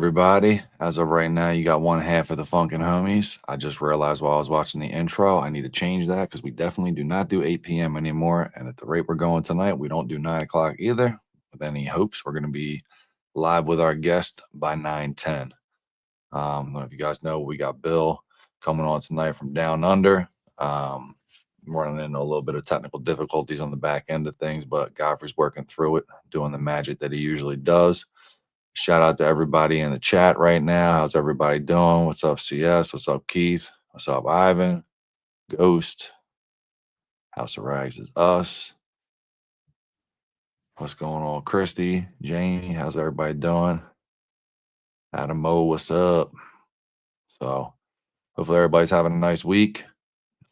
everybody. As of right now, you got one half of the Funkin homies. I just realized while I was watching the intro, I need to change that because we definitely do not do 8 p.m. anymore. And at the rate we're going tonight, we don't do 9 o'clock either. With any hopes, we're going to be live with our guest by 9:10. If you guys know, we got Bill coming on tonight from down under. Running into a little bit of technical difficulties on the back end of things, but Godfrey's working through it, doing the magic that he usually does. Shout out to everybody in the chat right now. How's everybody doing? What's up, CS? What's up, Keith? What's up, Ivan? Ghost. House of Rags is us. What's going on, Christy? Jamie, how's everybody doing? Adam O, what's up? So hopefully everybody's having a nice week.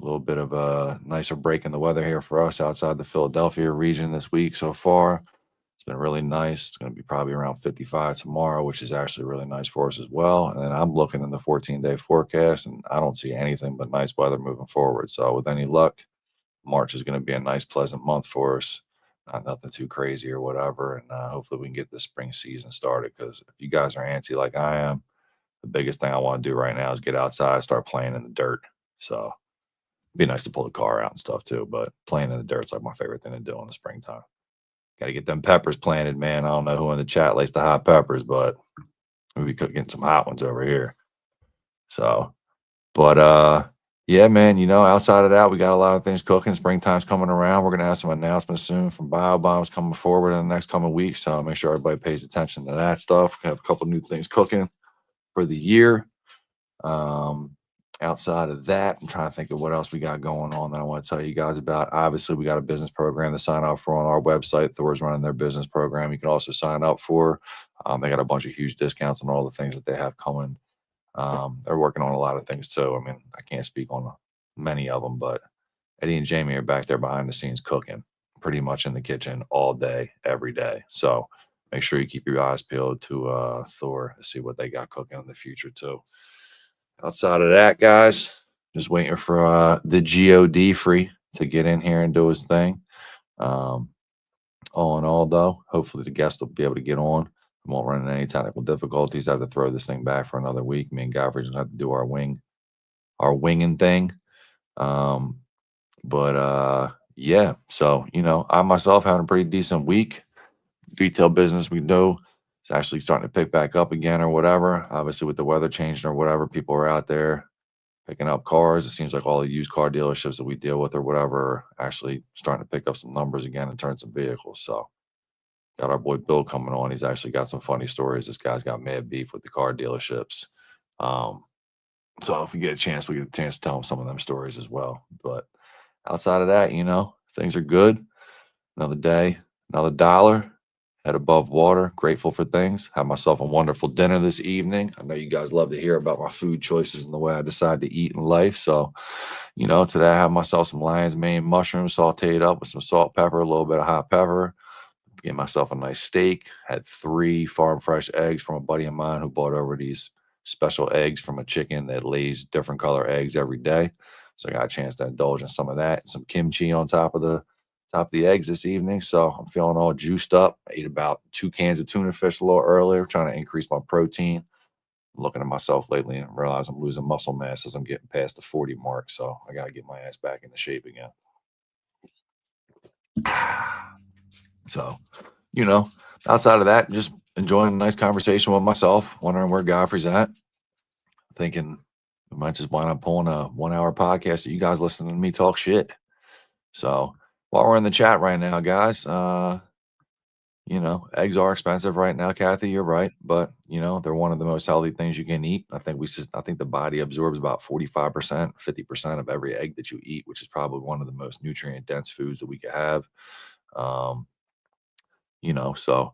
A little bit of a nicer break in the weather here for us outside the Philadelphia region this week so far. It's been really nice. It's going to be probably around 55 tomorrow, which is actually really nice for us as well. And then I'm looking in the 14-day forecast, and I don't see anything but nice weather moving forward. So with any luck, March is going to be a nice, pleasant month for us. Not nothing too crazy or whatever. And hopefully we can get the spring season started, because if you guys are antsy like I am, the biggest thing I want to do right now is get outside, start playing in the dirt. So it'd be nice to pull the car out and stuff too, but playing in the dirt's like my favorite thing to do in the springtime. Got to get them peppers planted, man. I don't know who in the chat likes the hot peppers, but we'll be cooking some hot ones over here. So, but yeah, man, outside of that, we got a lot of things cooking. Springtime's coming around. We're going to have some announcements soon from BioBombs coming forward in the next coming weeks. So make sure everybody pays attention to that stuff. We have a couple new things cooking for the year. Outside of that, I'm trying to think of what else we got going on that I want to tell you guys about. Obviously, we got a business program to sign up for on our website. Thor's running their business program. You can also sign up for. They got a bunch of huge discounts on all the things that they have coming. They're working on a lot of things too. I mean, I can't speak on many of them, but Eddie and Jamie are back there behind the scenes cooking, pretty much in the kitchen all day, every day. So make sure you keep your eyes peeled to Thor to see what they got cooking in the future too. Outside of that, guys, just waiting for the God free to get in here and do his thing. All in all, though, hopefully the guest will be able to get on. We won't run into any technical difficulties. I have to throw this thing back for another week. Me and Godfrey just have to do our winging thing. Yeah. So I myself having a pretty decent week. Retail business, we know, it's actually starting to pick back up again or whatever. Obviously, with the weather changing or whatever, people are out there picking up cars. It seems like all the used car dealerships that we deal with or whatever are actually starting to pick up some numbers again and turn some vehicles. So got our boy Bill coming on. He's actually got some funny stories. This guy's got mad beef with the car dealerships. So if we get a chance, we get a chance to tell him some of them stories as well. But outside of that, things are good. Another day, another dollar. Head above water, grateful for things. Had myself a wonderful dinner this evening. I know you guys love to hear about my food choices and the way I decide to eat in life. So, today I have myself some lion's mane mushrooms sauteed up with some salt, pepper, a little bit of hot pepper. Get myself a nice steak. Had 3 farm fresh eggs from a buddy of mine who bought over these special eggs from a chicken that lays different color eggs every day. So I got a chance to indulge in some of that. Some kimchi on top of the eggs this evening. So I'm feeling all juiced up. I ate about 2 cans of tuna fish a little earlier, trying to increase my protein. I'm looking at myself lately and realize I'm losing muscle mass as I'm getting past the 40 mark. So I got to get my ass back into shape again. So, outside of that, just enjoying a nice conversation with myself, wondering where Godfrey's at. Thinking we might just wind up pulling a 1-hour podcast of you guys listening to me talk shit. So while we're in the chat right now, guys, eggs are expensive right now. Kathy, you're right, but they're one of the most healthy things you can eat. I think the body absorbs about 45%, 50% of every egg that you eat, which is probably one of the most nutrient dense foods that we could have. So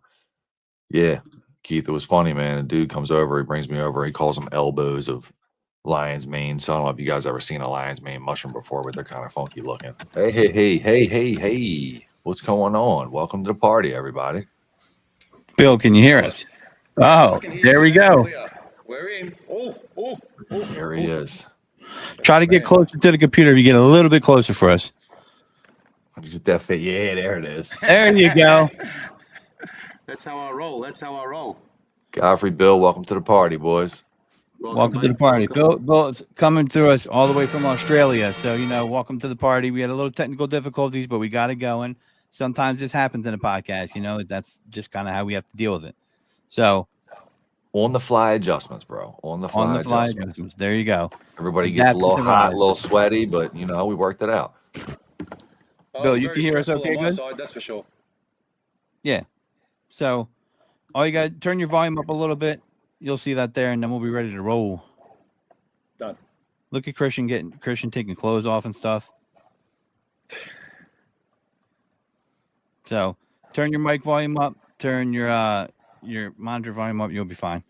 yeah, Keith, it was funny, man. A dude comes over, he brings me over, he calls them elbows of lion's mane. So I don't know if you guys ever seen a lion's mane mushroom before, but they're kind of funky looking. Hey. What's going on? Welcome to the party, everybody. Bill, can you hear us? Oh, there we go. We're in. There he is. Try to get closer to the computer if you get a little bit closer for us. Get that fit. Yeah, there it is. There you go. That's how I roll. Godfrey, Bill, welcome to the party, boys. Welcome to the party. Bill's coming through us all the way from Australia. So, welcome to the party. We had a little technical difficulties, but we got it going. Sometimes this happens in a podcast, that's just kind of how we have to deal with it. So, on the fly adjustments, bro. On the fly adjustments. There you go. Everybody gets a little hot, a little sweaty, but we worked it out. Bill, you can hear us okay, good? Side, that's for sure. Yeah. So, all you got to turn your volume up a little bit. You'll see that there, and then we'll be ready to roll. Done. Look at Christian taking clothes off and stuff. So, turn your mic volume up. Turn your monitor volume up. You'll be fine.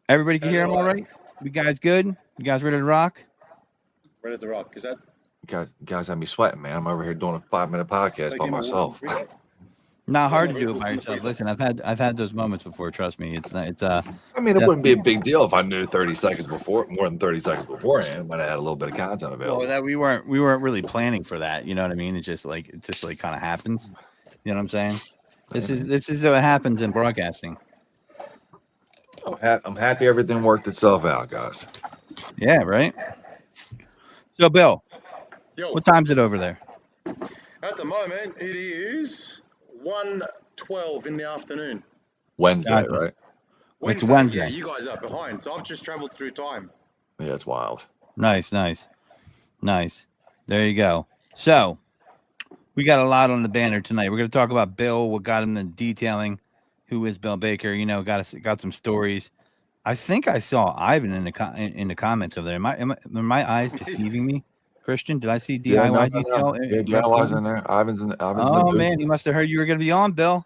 Everybody can hear him all right? You guys good? You guys ready to rock? Ready to rock. Is that? You guys have me sweating, man. I'm over here doing a 5-minute podcast by myself. Not hard to do it by yourself. Listen, I've had those moments before. Trust me. It's I mean, it wouldn't be a big deal if I knew 30 seconds before, more than 30 seconds beforehand, but I had a little bit of content available. Well, that we weren't really planning for that. You know what I mean? It just kind of happens. You know what I'm saying? This is what happens in broadcasting. I'm happy everything worked itself out, guys. Yeah, right. So, Bill, what time is it over there? At the moment, it is 1:12 in the afternoon. Wednesday, right? It's Wednesday. Yeah, you guys are behind, so I've just traveled through time. Yeah, it's wild. Nice. There you go. So, we got a lot on the banner tonight. We're going to talk about Bill, what got him the detailing, who is Bill Baker. Got some stories. I think I saw Ivan in the comments over there. Are my eyes deceiving me? Christian, did I see DIY detail? Yeah, DIY's in there. Ivan's in oh, man, he must have heard you were going to be on, Bill.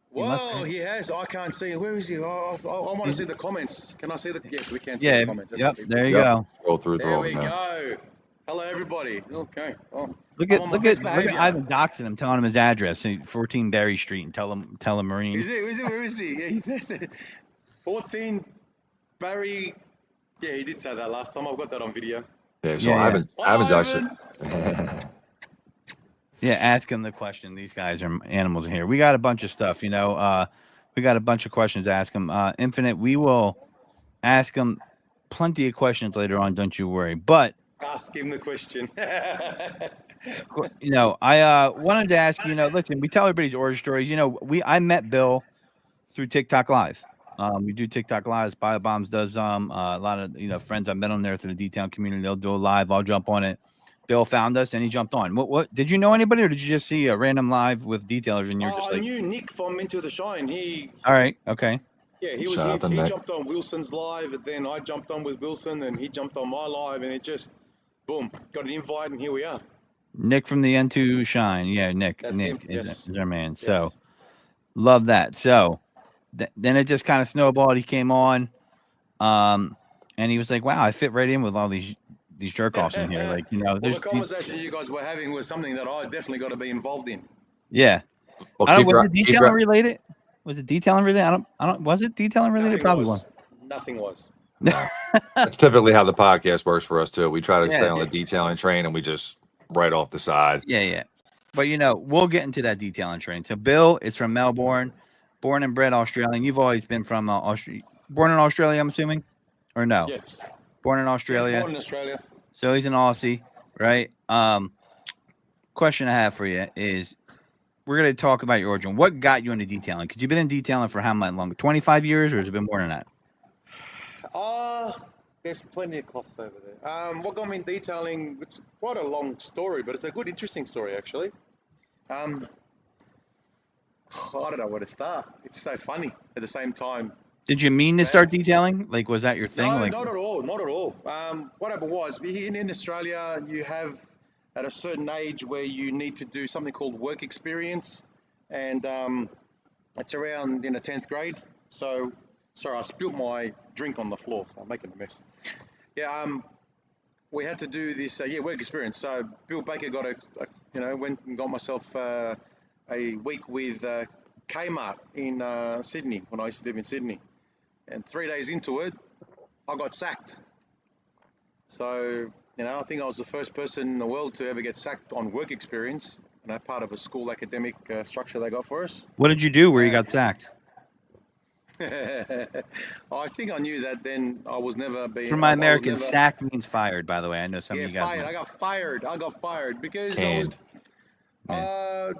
Whoa, he has. I can't see. Where is he? I want to see the comments. Can I see the? Yes, we can see the comments. Yep, there you go. Scroll through. There we go. Hello, everybody. Okay. Oh, look at Ivan doxing him, telling him his address, 14 Berry Street, and tell him Marine. Where is he? Yeah, he says 14 Barry. Yeah, he did say that last time. I've got that on video. Yeah, so Ivan's actually. Yeah, ask him the question. These guys are animals in here. We got a bunch of stuff, we got a bunch of questions to ask him. Infinite, we will ask him plenty of questions later on. Don't you worry. But ask him the question. I wanted to ask you. Listen, we tell everybody's origin stories. I met Bill through TikTok Live. We do TikTok Lives. BioBombs does a lot of friends I met on there through the detail community. They'll do a live. I'll jump on it. Bill found us and he jumped on. What did you know anybody, or did you just see a random live with detailers and you're just like? I knew Nick from Into the Shine. All right, okay. Yeah, he jumped on Wilson's live, and then I jumped on with Wilson, and he jumped on my live, and it just boom, got an invite, and here we are. Nick from the Into Shine. Yeah, Nick. That's Nick is our man. Yes. So love that. So then it just kind of snowballed. He came on, and he was like, "Wow, I fit right in with all these jerk offs in here." Like, the conversation you guys were having was something that I definitely got to be involved in. Yeah. Well, was it detailing related? Was it detailing related? Was it detailing related? Probably was. Nothing was. No. That's typically how the podcast works for us too. We try to stay on the detailing train, and we just right off the side. Yeah. But we'll get into that detailing train. So Bill is from Melbourne, born and bred Australian. You've always been from born in Australia, I'm assuming, or no? Yes. Born in Australia. Yes, born in Australia. So he's an Aussie, right? Question I have for you is, we're going to talk about your origin. What got you into detailing? Because you've been in detailing for how much longer? 25 years, or has it been more than that? There's plenty of cloths over there. What got me in detailing, it's quite a long story, but it's a good, interesting story, actually. I don't know where to start. It's so funny at the same time. Did you mean to start detailing? Like, was that your thing? No, not at all. Not at all. What happened was, in Australia, you have at a certain age where you need to do something called work experience, and it's around 10th grade. So, sorry, I spilled my drink on the floor, so I'm making a mess. Yeah, we had to do this work experience. So Bill Baker got went and got myself a week with Kmart in Sydney when I used to live in Sydney. And 3 days into it, I got sacked. So, I think I was the first person in the world to ever get sacked on work experience, part of a school academic structure they got for us. What did you do where you got sacked? I think I knew that then. I was never being. For my I was Americans, never. sacked means fired. By the way, I know some Yeah, of you guys fired. might. I got fired. I got fired because Canned. I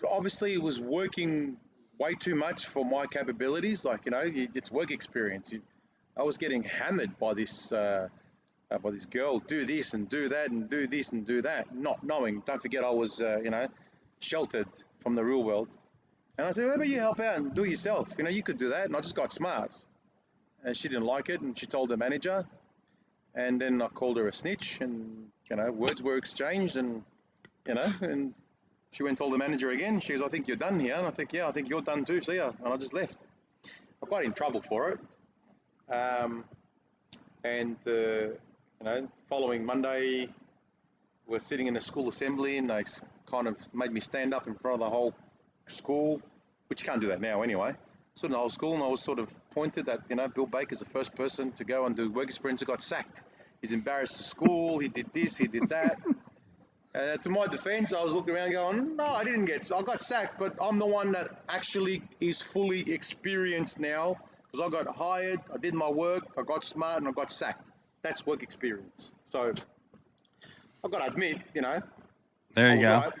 obviously was working way too much for my capabilities. Like it's work experience. I was getting hammered by this girl. Do this and do that and do this and do that. Not knowing. Don't forget, I was sheltered from the real world. And I said, "How about you help out and do it yourself? You could do that." And I just got smart. And she didn't like it, and she told the manager. And then I called her a snitch, and words were exchanged, and and she went and told the manager again. She goes, "I think you're done here." And I think, "Yeah, I think you're done too. See ya." And I just left. I got in trouble for it. Following Monday, we're sitting in a school assembly, and they kind of made me stand up in front of the whole school, which you can't do that now anyway. Stood in the whole school, and I was sort of pointed that Bill Baker's the first person to go and do work experience who got sacked. He's embarrassed the school. He did this. He did that. To my defense, I was looking around going, "No, I got sacked, but I'm the one that actually is fully experienced now because I got hired, I did my work, I got smart, and I got sacked. That's work experience." So I've got to admit, There I you was go. right.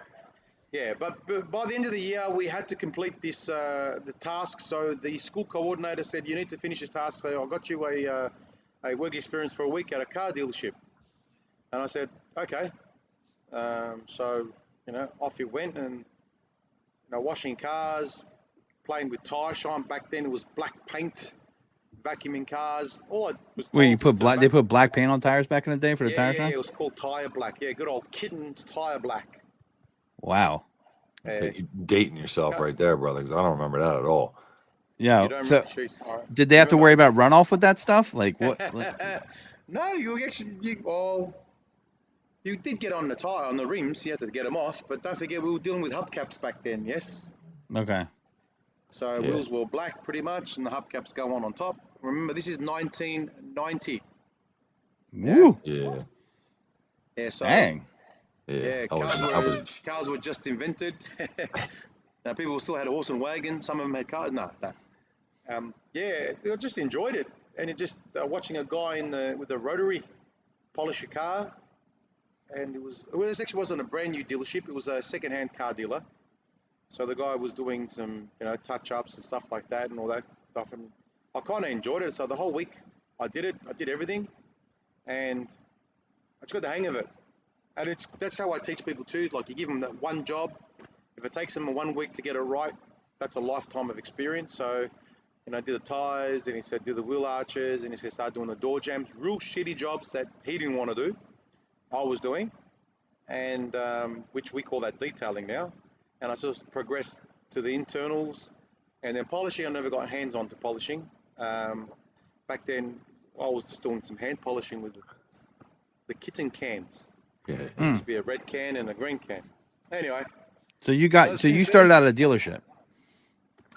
Yeah, but by the end of the year, we had to complete the task. So the school coordinator said, "You need to finish this task." So I got you a work experience for a week at a car dealership. And I said, "Okay." So off it went, and washing cars, playing with tire shine. Back then it was black paint, vacuuming cars. All I was Wait, told you put just to black? They put black paint on tires back in the day for the tire yeah, shine? it was called tire black. Yeah, good old Kitten's tire black. Wow. You're dating yourself right there, brother, because I don't remember that at all. Yeah. You don't So remember? Jeez, all right. did they have to worry about runoff with that stuff? Like what? No, you did get on the tire, on the rims. You had to get them off, but don't forget we were dealing with hubcaps back then. Yes. Okay. So Yeah. wheels were black pretty much, and the hubcaps go on top. Remember, this is 1990. Woo. Yeah. Yeah. So Dang. yeah, I cars were just invented. Now people still had a horse and wagon. Some of them had cars. No. Yeah, I just enjoyed it, and it just watching a guy with a rotary polish a car, and it actually wasn't a brand new dealership. It was a second-hand car dealer. So the guy was doing some touch-ups and stuff like that, and all that stuff, and I kind of enjoyed it. So the whole week I did it. I did everything, and I just got the hang of it. And that's how I teach people too. Like you give them that one job. If it takes them 1 week to get it right, that's a lifetime of experience. So, do the tires, and he said do the wheel arches, and he said start doing the door jambs. Real shitty jobs that he didn't want to do, I was doing, and which we call that detailing now. And I sort of progressed to the internals, and then polishing. I never got hands on to polishing. Back then, I was just doing some hand polishing with the kitten cans. Yeah. There used to be a red can and a green can. Anyway. So you started out at a dealership.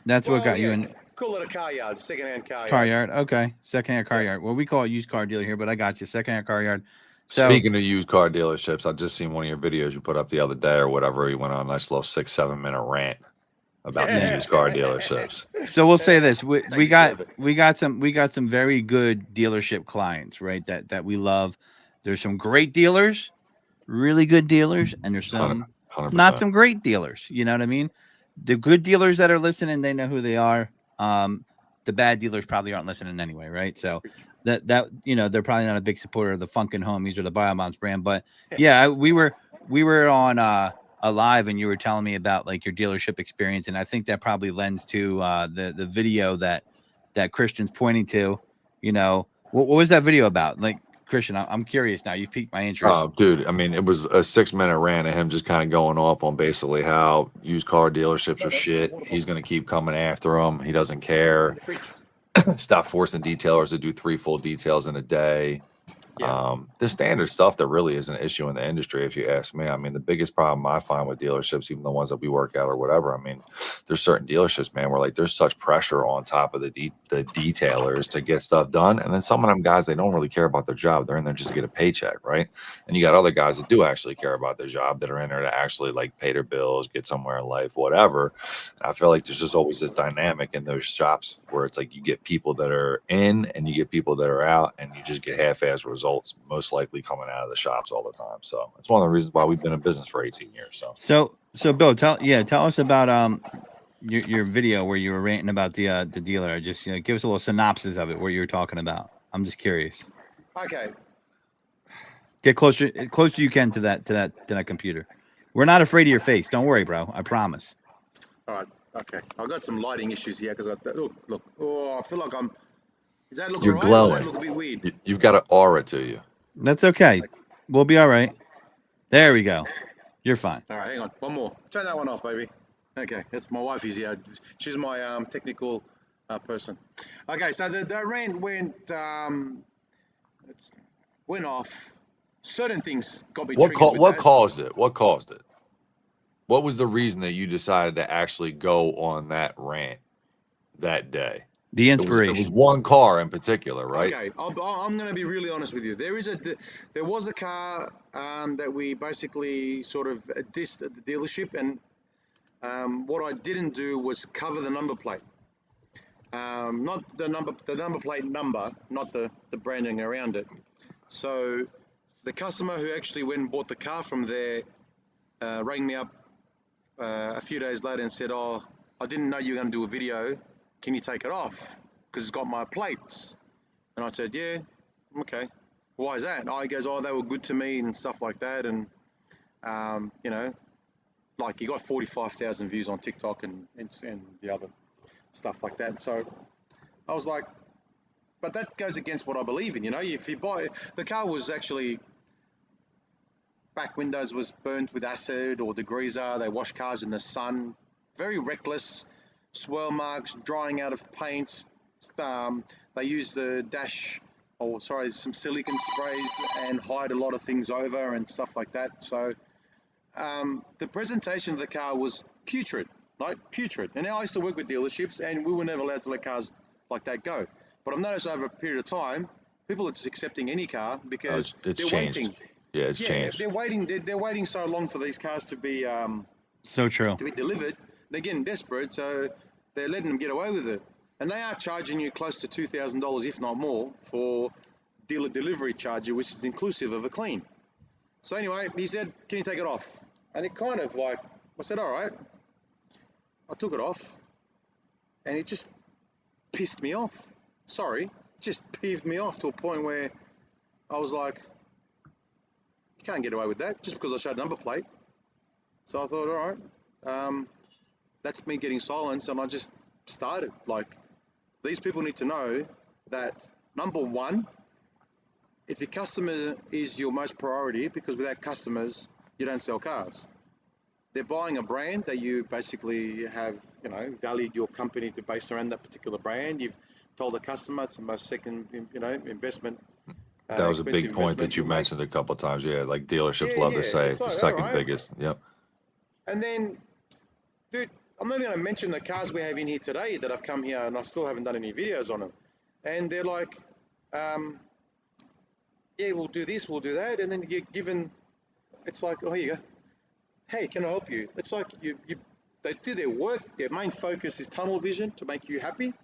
That's what got you in. Call it a car yard, second-hand car yard. Car yard. Okay. Second-hand car yard. Well, we call it used car dealer here, but I got you. Second-hand car yard. So, Speaking of used car dealerships, I just seen one of your videos you put up the other day or whatever. You went on a nice little 6-7 minute rant about the used car dealerships. So we'll say this: we got some very good dealership clients, right? That we love. There's some great dealers, really good dealers, and there's some 100%. not some great dealers. You know what I mean? The good dealers that are listening, they know who they are. The bad dealers probably aren't listening anyway, right? So that they're probably not a big supporter of the Funkin homies or the Biobombs brand. But yeah, we were on a live, and you were telling me about like your dealership experience, and I think that probably lends to the video that Christian's pointing to. What was that video about? Like, Christian, I'm curious now. You've piqued my interest. Oh, dude. I mean, it was a 6 minute rant of him just kind of going off on basically how used car dealerships are shit. He's going to keep coming after them. He doesn't care. Stop forcing detailers to do 3 full details in a day. Yeah. The standard stuff that really is an issue in the industry, if you ask me. I mean, the biggest problem I find with dealerships, even the ones that we work at or whatever, I mean, there's certain dealerships, man, where like there's such pressure on top of the detailers to get stuff done. And then some of them guys, they don't really care about their job. They're in there just to get a paycheck, right? And you got other guys that do actually care about their job, that are in there to actually like pay their bills, get somewhere in life, whatever. And I feel like there's just always this dynamic in those shops where it's like you get people that are in and you get people that are out, and you just get half-ass results, most likely coming out of the shops all the time. So it's one of the reasons why we've been in business for 18 years. So Bill, tell us about your video where you were ranting about the dealer. Just give us a little synopsis of it, what you were talking about. I'm just curious. Okay. Get closer you can to that computer. We're not afraid of your face. Don't worry, bro. I promise. All right. Okay. I've got some lighting issues here because look. Oh, I feel like I'm. Does that look You're alright? Or does that glowing. look a bit weird? You've got an aura to you. That's okay. We'll be all right. There we go. You're fine. All right. Hang on. One more. Turn that one off, baby. Okay. That's my wife is here. She's my technical person. Okay. So the rant went off. Certain things got me triggered with What that. caused it? What caused it? What was the reason that you decided to actually go on that rant that day? The It was inspiration. one car in particular, right? Okay, I'm going to be really honest with you. There was a car that we basically sort of dissed at the dealership, and what I didn't do was cover the number plate. Not the number plate number, not the branding around it. So the customer who actually went and bought the car from there rang me up a few days later and said, "Oh, I didn't know you were going to do a video. Can you take it off? Because it's got my plates." And I said, "Yeah, okay. Why is that?" He goes, "Oh, they were good to me and stuff like that." And like he got 45,000 views on TikTok and the other stuff like that. So I was like, but that goes against what I believe in. If you buy the car, was actually back windows was burnt with acid or degreaser. They wash cars in the sun, very reckless, swirl marks, drying out of paints. They use the some silicone sprays and hide a lot of things over and stuff like that. So the presentation of the car was putrid, like putrid. And now I used to work with dealerships, and we were never allowed to let cars like that go. But I've noticed over a period of time, people are just accepting any car because It's they're changed. waiting. Yeah, it's changed. They're waiting. They're waiting so long for these cars to be So true. delivered. They're getting desperate, so they're letting them get away with it. And they are charging you close to $2,000, if not more, for dealer delivery charge, which is inclusive of a clean. So anyway, he said, "Can you take it off?" And it kind of like, I said, "All right." I took it off, and it just pissed me off. Sorry, just peeved me off to a point where I was like, "You can't get away with that just because I showed a number plate." So I thought, all right, that's me getting silenced, and I just started. Like, these people need to know that, number one, if your customer is your most priority, because without customers, you don't sell cars. They're buying a brand that you basically have, valued your company to base around that particular brand. You've told the customer it's the most second, investment. That was a big expensive point investment that you you'll make. mentioned a couple of times. Yeah, like dealerships Yeah, love yeah. to say It's it's the like, all second right. biggest. Yep. And then, dude, I'm not even going to mention the cars we have in here today that have come here, and I still haven't done any videos on them. And they're like, yeah, we'll do this, we'll do that, and then you're given. It's like, oh, here you go. Hey, can I help you? It's like they do their work. Their main focus is tunnel vision to make you happy,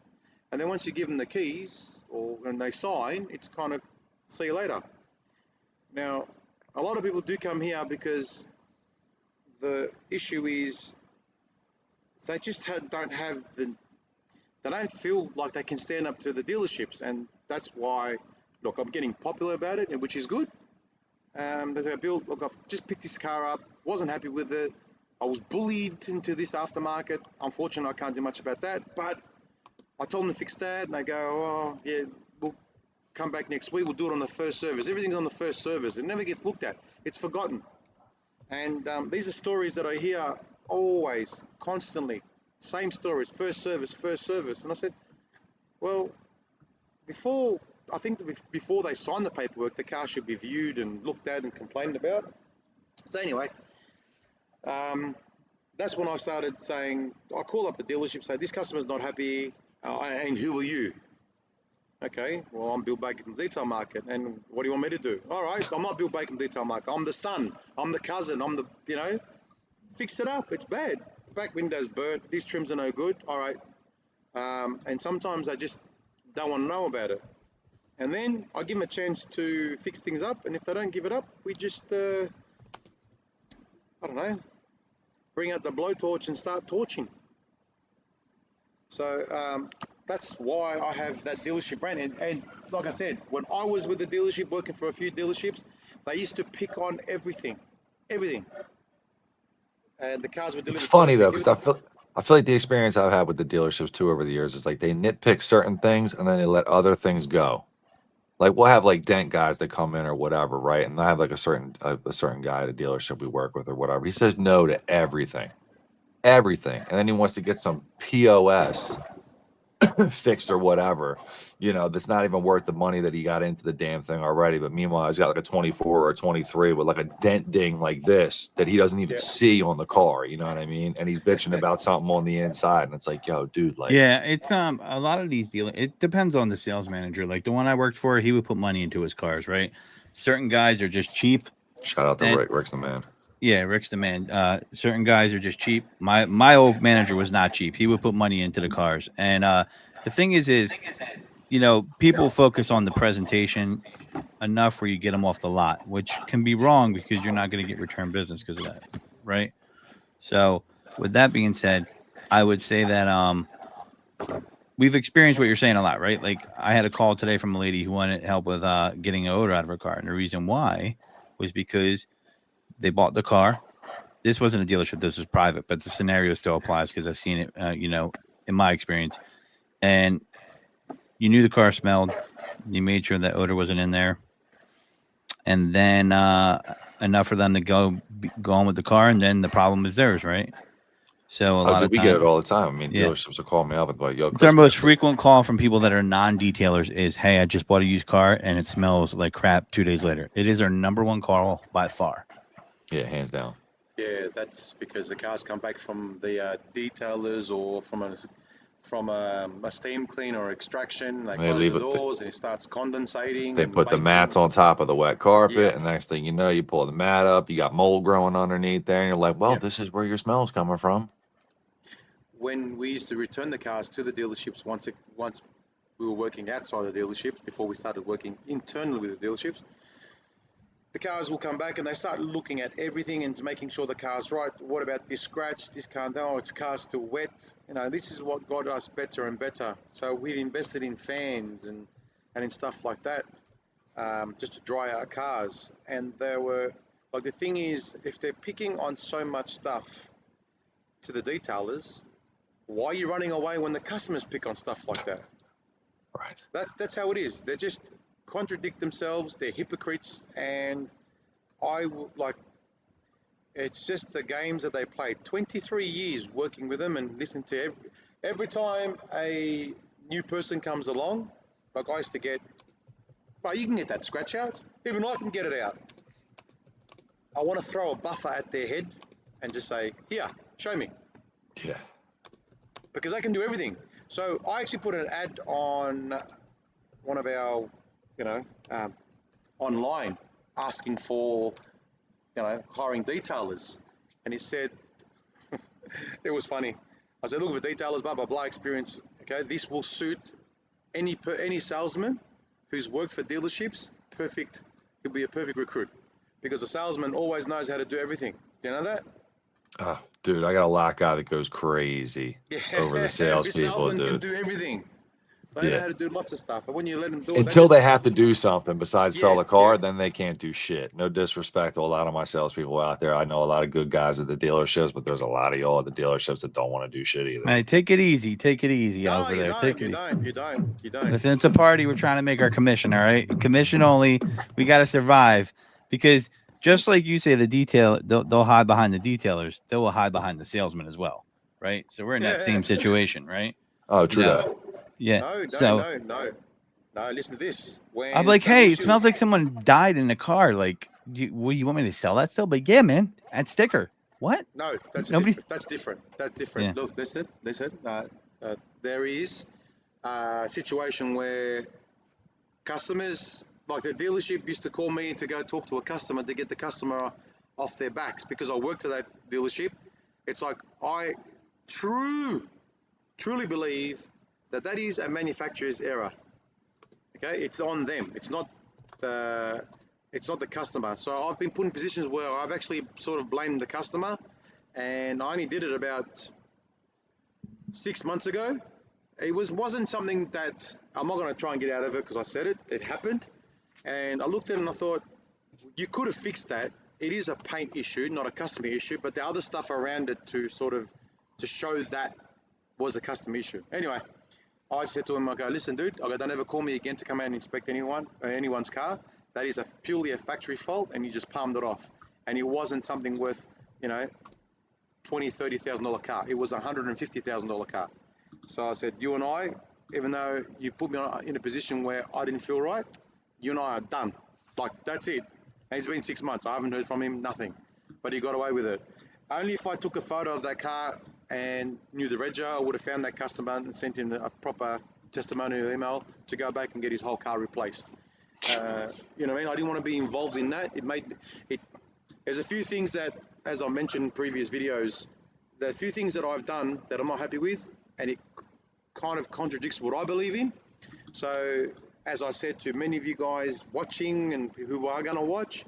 and then once you give them the keys or when they sign, it's kind of see you later. Now, a lot of people do come here because the issue is they just don't have they don't feel like they can stand up to the dealerships, and that's why, look, I'm getting popular about it, which is good. They say, "Bill, look, I've just picked this car up, wasn't happy with it. I was bullied into this aftermarket. Unfortunately, I can't do much about that, but I told them to fix that," and they go, "Oh, yeah, we'll come back next week. We'll do it on the first service." Everything's on the first service. It never gets looked at. It's forgotten. And these are stories that I hear always, constantly. Same stories, first service, first service. And I said, well, before I think that before they sign the paperwork, the car should be viewed and looked at and complained about. So anyway, that's when I started saying, I call up the dealership, say, this customer's not happy, and who are you? Okay, well, I'm Bill Baker from Detail Market, and what do you want me to do? All right, I'm not Bill Baker from Detail Market. I'm the son, I'm the cousin, I'm the, fix it up. It's bad. The back window's burnt. These trims are no good. All right. And sometimes I just don't want to know about it. And then I give them a chance to fix things up. And if they don't give it up, we just, I don't know, bring out the blowtorch and start torching. So that's why I have that dealership brand. And like I said, when I was with the dealership, working for a few dealerships, they used to pick on everything. And the cars were delivered. It's funny though, because I feel like the experience I've had with the dealerships too over the years is like they nitpick certain things and then they let other things go. Like we'll have like dent guys that come in or whatever, right? And I have like a certain guy at a dealership we work with or whatever. He says no to everything, and then he wants to get some POS fixed or whatever, that's not even worth the money that he got into the damn thing already. But meanwhile, he's got like a 24 or a 23 with like a dent ding like this that he doesn't even see on the car. You know what I mean? And he's bitching about something on the inside, and it's like, yo, dude, like, yeah, it's a lot of these dealers. It depends on the sales manager. Like the one I worked for, he would put money into his cars, right? Certain guys are just cheap. Shout out to Rick's the man. Yeah, Rick's the man. Certain guys are just cheap. My old manager was not cheap. He would put money into the cars. And the thing is, people focus on the presentation enough where you get them off the lot, which can be wrong because you're not going to get return business because of that, right? So with that being said, I would say that we've experienced what you're saying a lot, right? Like I had a call today from a lady who wanted help with getting an odor out of her car. And the reason why was because they bought the car. This wasn't a dealership. This was private, but the scenario still applies because I've seen it, in my experience. And you knew the car smelled. You made sure that odor wasn't in there. And then enough for them to go on with the car. And then the problem is theirs, right? So a lot of we times, get it all the time. I mean, dealerships will call me up and be like, yo, it's our most frequent call from people that are non-detailers is, hey, I just bought a used car and it smells like crap 2 days later. It is our number one call by far. Yeah, hands down. Yeah, that's because the cars come back from the detailers or from a steam clean or extraction. They close the doors and it starts condensating. They put the mats on top of the wet carpet, and next thing you know, you pull the mat up, you got mold growing underneath there, and you're like, well, this is where your smell's coming from. When we used to return the cars to the dealerships, once we were working outside the dealerships, before we started working internally with the dealerships, the cars will come back and they start looking at everything and making sure the car's right. What about this scratch? This car, no, its car's still wet. This is what got us better and better. So we've invested in fans and in stuff like that, just to dry our cars. And they were, like, the thing is, if they're picking on so much stuff to the detailers, why are you running away when the customers pick on stuff like that? Right. That's how it is. They're just contradict themselves. They're hypocrites, and it's just the games that they played. 23 years working with them and listening to every time a new person comes along. Like I used to get, well, you can get that scratch out. Even I can get it out. I want to throw a buffer at their head and just say, here, show me. Yeah. Because they can do everything. So I actually put an ad on one of our online asking for, hiring detailers. And he said, it was funny. I said, look, for detailers, blah, blah, blah, experience. Okay, this will suit any salesman who's worked for dealerships. Perfect. He'll be a perfect recruit because the salesman always knows how to do everything. Do you know that? Oh, dude, I got a lot guy that goes crazy over the salespeople, salesman dude. can do everything. They know how to do lots of stuff, but when you let them do it, until they have to do something besides sell the car, then they can't do shit. No disrespect to a lot of my salespeople out there. I know a lot of good guys at the dealerships, but there's a lot of y'all at the dealerships that don't want to do shit either. Hey, take it easy. Take it easy over there. You don't. Listen, it's a party. We're trying to make our commission, all right? Commission only. We got to survive because just like you say, they'll hide behind the detailers. They will hide behind the salesman as well, right? So we're in that same situation, right? Oh, true that. Yeah. No. No, listen to this. When I'm like, some hey, it issue- smells like someone died in the car. Like, you want me to sell that still? But yeah, man, add sticker. What? No, that's Nobody. different. That's different. That's different. Yeah. Look, listen. There is a situation where customers, like the dealership, used to call me to go talk to a customer to get the customer off their backs because I work for that dealership. It's like I truly believe that is a manufacturer's error. Okay, it's on them. It's not the customer. So I've been put in positions where I've actually sort of blamed the customer, and I only did it about 6 months ago. It wasn't something that I'm not going to try and get out of it because I said it. It happened, and I looked at it and I thought you could have fixed that. It is a paint issue, not a customer issue, but the other stuff around it to show that was a customer issue. Anyway, I said to him, I go, listen, dude, I go, don't ever call me again to come out and inspect anyone's car. That is purely a factory fault, and you just palmed it off. And it wasn't something worth, $20,000, $30,000 car. It was a $150,000 car. So I said, you and I, even though you put me in a position where I didn't feel right, you and I are done. Like, that's it. And it's been 6 months. I haven't heard from him, nothing. But he got away with it. Only if I took a photo of that car and knew the reg, I would have found that customer and sent in a proper testimonial email to go back and get his whole car replaced. You know what I mean? I didn't want to be involved in that. There's a few things that, as I mentioned in previous videos, there are a few things that I've done that I'm not happy with, and it kind of contradicts what I believe in. So, as I said to many of you guys watching and who are going to watch,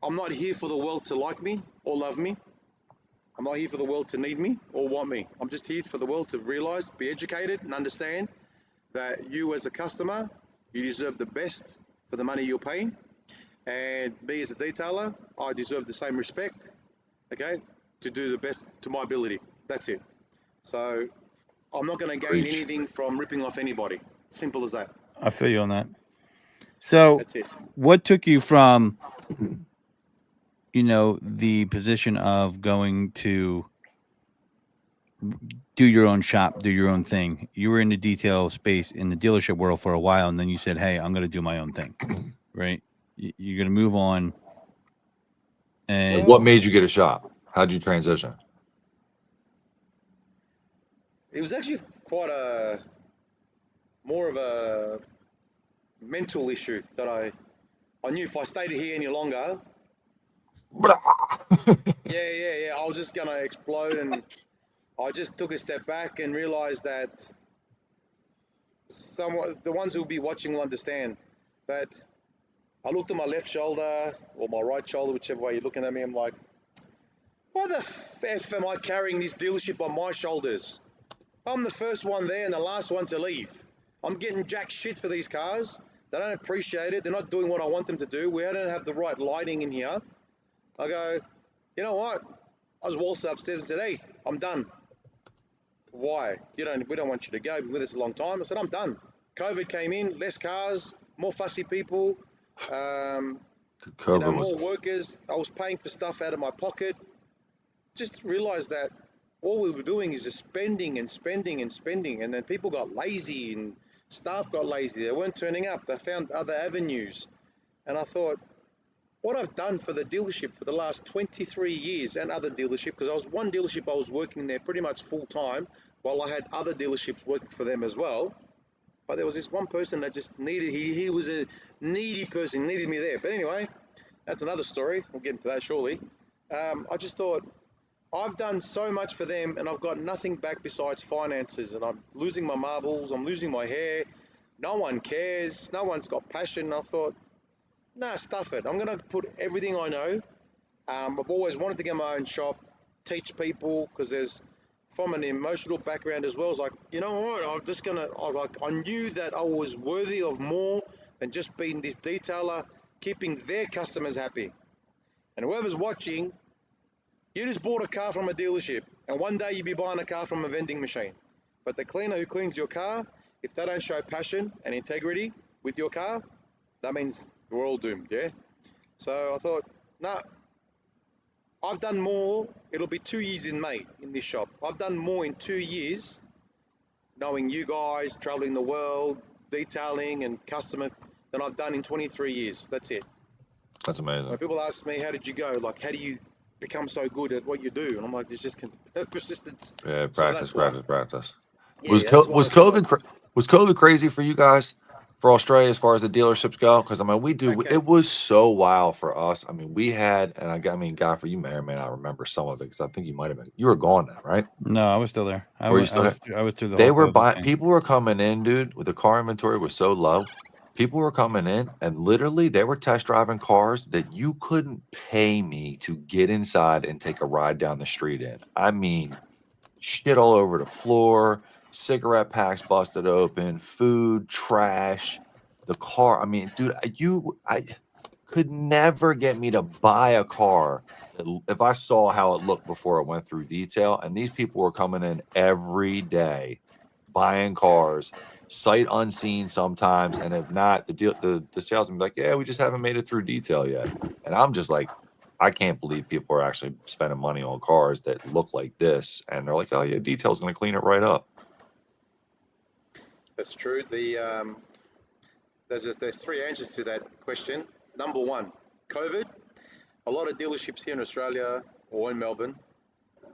I'm not here for the world to like me or love me. I'm not here for the world to need me or want me. I'm just here for the world to realize, be educated, and understand that you as a customer, you deserve the best for the money you're paying. And me as a detailer, I deserve the same respect, okay, to do the best to my ability. That's it. So I'm not going to gain Preach. anything from ripping off anybody. Simple as that. I feel you on that. So, That's it. what took you from, the position of going to do your own shop, do your own thing? You were in the detail space in the dealership world for a while, and then you said, "Hey, I'm going to do my own thing." Right? You're going to move on. And What made you get a shop? How'd you transition? It was actually quite more of a mental issue that I knew if I stayed here any longer, yeah, I was just gonna explode, and I just took a step back and realized that the ones who will be watching will understand that I looked at my left shoulder or my right shoulder, whichever way you're looking at me. I'm like, why the F am I carrying this dealership on my shoulders? I'm the first one there and the last one to leave. I'm getting jack shit for these cars. They don't appreciate it. They're not doing what I want them to do. We don't have the right lighting in here. I go, you know what? I was waltzed upstairs and said, hey, I'm done. Why? We don't want you to go. You've been with us a long time. I said, I'm done. COVID came in, less cars, more fussy people, COVID more workers. I was paying for stuff out of my pocket. Just realized that all we were doing is just spending and spending and spending. And then people got lazy and staff got lazy. They weren't turning up. They found other avenues. And I thought, what I've done for the dealership for the last 23 years and other dealership, because I was one dealership, I was working there pretty much full time while I had other dealerships working for them as well. But there was this one person that just he was a needy person, needed me there. But anyway, that's another story. We'll get into that shortly. I just thought, I've done so much for them and I've got nothing back besides finances, and I'm losing my marbles, I'm losing my hair. No one cares. No one's got passion. I thought, nah, stuff it. I'm going to put everything I know. I've always wanted to get my own shop, teach people, because there's, from an emotional background as well, it's like, you know what, I knew that I was worthy of more than just being this detailer, keeping their customers happy. And whoever's watching, you just bought a car from a dealership, and one day you'll be buying a car from a vending machine. But the cleaner who cleans your car, if they don't show passion and integrity with your car, that means we're all doomed, yeah? So I thought, nah, I've done more. It'll be 2 years in May in this shop. I've done more in 2 years, knowing you guys, traveling the world, detailing and customer than I've done in 23 years. That's it. That's amazing. When people ask me, how did you go? Like, how do you become so good at what you do? And I'm like, it's just persistence. Yeah, So practice, that's why. practice. Yeah, Was that's why was I do COVID was COVID crazy for you guys for Australia as far as the dealerships go? Because I mean, Okay. it was so wild for us. I mean, we had, and I mean, Godfrey, you may or may not remember some of it because I think you might have been. You were gone then, right? No, I was still there. Were you still there? I was through the They whole were COVID buying. thing. People were coming in, dude. With the car inventory was so low. People were coming in, and literally they were test driving cars that you couldn't pay me to get inside and take a ride down the street in. I mean, shit all over the floor, cigarette packs busted open, food, trash, the car. I mean, dude, I could never get me to buy a car if I saw how it looked before it went through detail. And these people were coming in every day buying cars, sight unseen sometimes. And if not, the salesman be like, yeah, we just haven't made it through detail yet. And I'm just like, I can't believe people are actually spending money on cars that look like this. And they're like, oh, yeah, detail's going to clean it right up. That's true. There's three answers to that question. Number one, COVID. A lot of dealerships here in Australia or in Melbourne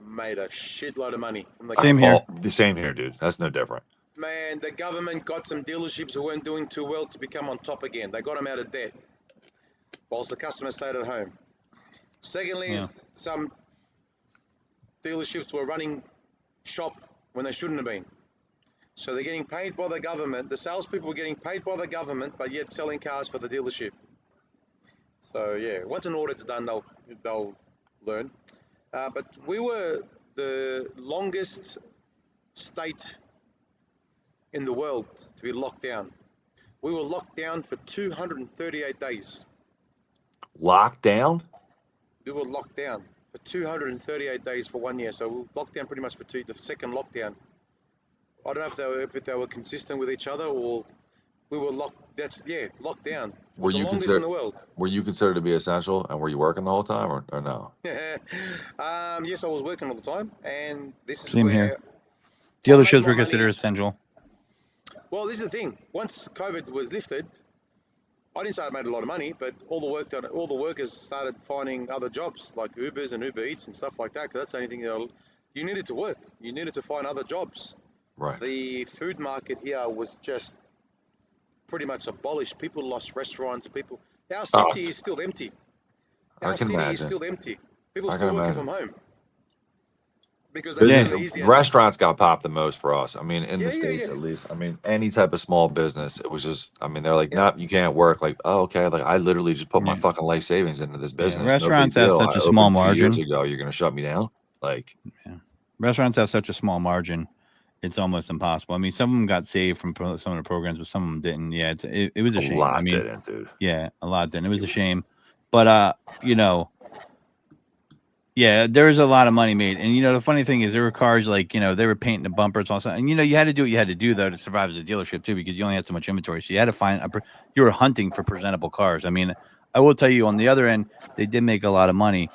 made a shitload of money from the Same government. here. The same here, dude. That's no different. Man, the government got some dealerships who weren't doing too well to become on top again. They got them out of debt, whilst the customer stayed at home. Secondly, Yeah. is some dealerships were running shop when they shouldn't have been. So they're getting paid by the government. The salespeople were getting paid by the government, but yet selling cars for the dealership. So yeah, once an audit's done, they'll learn. But we were the longest state in the world to be locked down. We were locked down for 238 days. Locked down? We were locked down for 238 days for 1 year. So we were locked down pretty much for the second lockdown. I don't know if they were consistent with each other or we were locked. Locked down. Were The you longest considered in the world. Were you considered to be essential, and were you working the whole time, or no? Yes, I was working all the time, and this is Same where here. I Dealerships made my were money. considered essential. Well, this is the thing. Once COVID was lifted, I didn't say I made a lot of money, but all the workers started finding other jobs like Ubers and Uber Eats and stuff like that. Because that's the only thing you needed to work. You needed to find other jobs. Right. The food market here was just pretty much abolished. People lost restaurants. Our city is still empty. I Our can city is imagine. still empty. People I still can working imagine. from home because that's Business, just easier. restaurants got popped the most for us. I mean, in the Yeah, States yeah. at least. I mean, any type of small business, it was just. I mean, they're like, Yeah. nope, you can't work. Like, oh, okay. Like, I literally just put my Yeah. fucking life savings into this business. Restaurants no big have deal. such I a small opened 2 years margin. ago. You're gonna shut me down? Like, Restaurants have such a small margin. It's almost impossible. I mean, some of them got saved from some of the programs, but some of them didn't. Yeah, it was a shame. lot I mean, didn't, dude. yeah, a lot didn't. It was a shame. But yeah, there was a lot of money made. And the funny thing is there were cars like, they were painting the bumpers also. And you had to do what you had to do though to survive as a dealership too, because you only had so much inventory. So you had to find you were hunting for presentable cars. I mean, I will tell you on the other end, they did make a lot of money.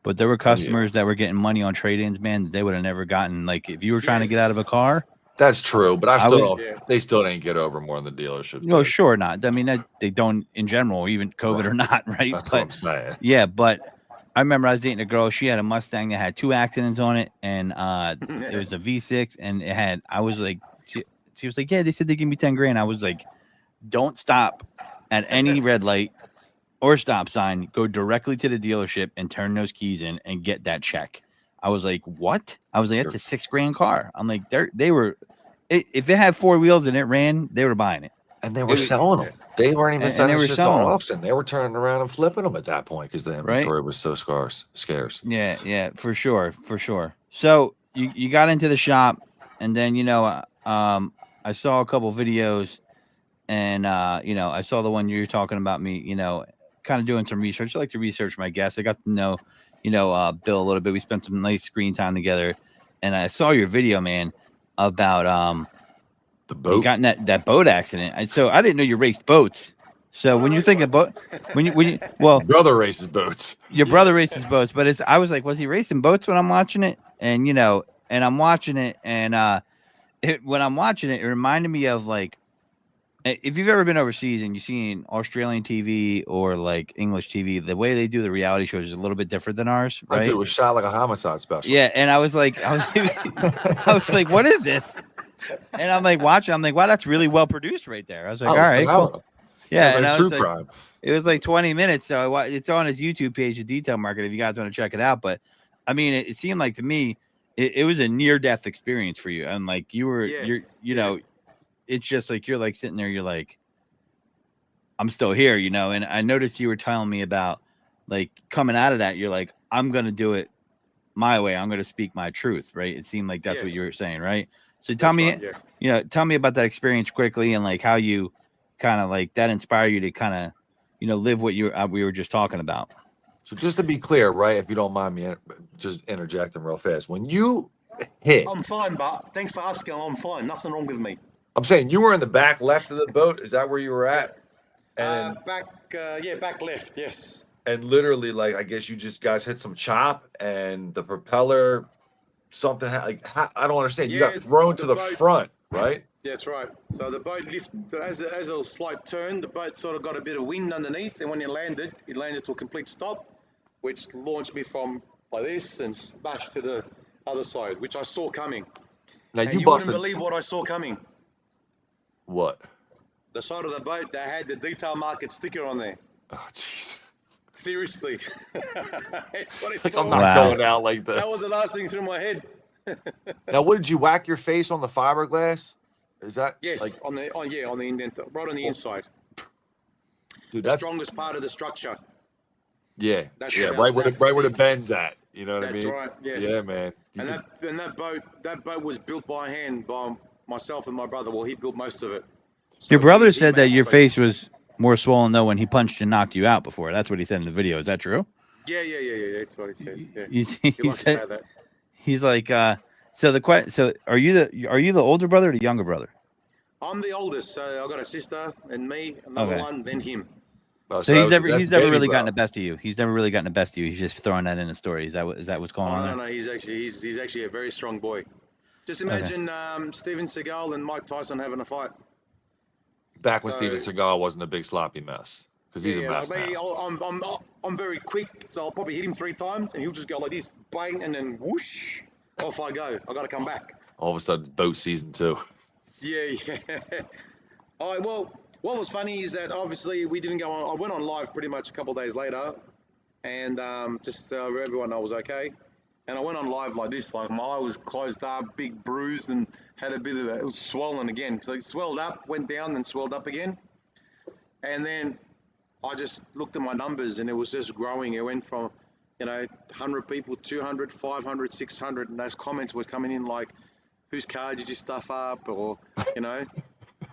But there were customers that were getting money on trade-ins, man, that they would have never gotten. Like if you were trying to get out of a car. That's true, but Yeah. they still didn't get over more than the dealerships. No, did. sure not. I mean, they don't in general, even COVID or not, right? That's what I'm saying. Yeah, but I remember I was dating a girl. She had a Mustang that had 2 accidents on it, and it was a V6, and it had. I was like, she was like, yeah, they said they give me 10 grand. I was like, don't stop at any red light or stop sign. Go directly to the dealership and turn those keys in and get that check. I was like, what? I was like, that's a 6 grand car. I'm like, they were. If it had 4 wheels and it ran, they were buying it. And they were selling them. They weren't even And sending they were shit to selling 'em. auction. They were turning around and flipping them at that point because the inventory was so scarce. Yeah, for sure. So you got into the shop, and then I saw a couple videos, and I saw the one you were talking about me. Kind of doing some research. I like to research my guests. I got to know, Bill a little bit. We spent some nice screen time together, and I saw your video, man, about the boat. You got in that boat accident. So I didn't know you raced boats. So when you think about Your brother races boats. Your brother races boats, but I was like, was he racing boats when I'm watching it? And and I'm watching it, and when I'm watching it, it reminded me of like If you've ever been overseas and you've seen Australian TV or like English TV, the way they do the reality shows is a little bit different than ours, I right? dude, it was shot like a homicide special. Yeah, and I was like, I was like, what is this? And I'm like watching, I'm like, wow, that's really well produced right there. I was like, Oh, all it's right, cool. phenomenal. Yeah, It's and like I true was like, crime. it was like 20 minutes, so it's on his YouTube page, the Detail Market, if you guys want to check it out. But I mean, it seemed like to me, it was a near-death experience for you, and like you're, you know, it's just like you're like sitting there, you're like, I'm still here, you know. And I noticed you were telling me about like coming out of that, you're like, I'm gonna do it my way. I'm gonna speak my truth, right? It seemed like that's what you were saying, right? So tell me, you know, tell me about that experience quickly and like how you kind of like that inspire you to kind of, you know, live what you we were just talking about. So just to be clear, right? If you don't mind me just interjecting real fast, when you hit, I'm fine, but thanks for asking. I'm fine. Nothing wrong with me. I'm saying you were in the back left of the boat. Is that where you were at? And back left. Yes. and literally, like, I guess you just guys hit some chop, and the propeller, something I don't understand. You got thrown to the front, right? Yeah, that's right. So the boat lifted as a slight turn. The boat sort of got a bit of wind underneath, and when it landed to a complete stop, which launched me from like this and smashed to the other side, which I saw coming. Now And you you busted. wouldn't believe what I saw coming. What? The side of the boat that had the Detail Market sticker on there. Oh, jeez. Seriously. That's what it Like, saw. I'm not going out like this. That was the last thing through my head. Now, what did you whack your face on the fiberglass? Is that Yes, like on the indent, right on the inside. Dude, The that's strongest part of the structure. yeah, That's yeah, about right where the bend's at. You know what I That's mean? right. Yes. Yeah, man. And that boat was built by hand by myself and my brother. Well, he built most of it. So Your brother he said that made your space. face was more swollen though when he punched and knocked you out before. That's what he said in the video. Is that true? Yeah. That's what he says. Yeah. He He likes to say that. He's like, so are you the older brother or the younger brother? I'm the oldest, so I got a sister and me, another one, then him. Oh, So he's never really bro. gotten the best of you. He's never really gotten the best of you. He's just throwing that in the story. Is that what's going on there? No. He's actually a very strong boy. Just imagine Steven Seagal and Mike Tyson having a fight. Back when Steven Seagal wasn't a big sloppy mess, because he's a mess like me, now. I'm very quick, so I'll probably hit him 3 times, and he'll just go like this, bang, and then whoosh, off I go. I got to come back. All of a sudden, boat season 2. Yeah. All right. Well, what was funny is that obviously we didn't go on. I went on live pretty much a couple of days later, and just so everyone I was okay. And I went on live like this, like my eye was closed up, big bruised, and had a bit of it was swollen again. So it swelled up, went down, then swelled up again. And then I just looked at my numbers, and it was just growing. It went from, 100 people, 200, 500, 600, and those comments were coming in like, whose car did you stuff up? Or,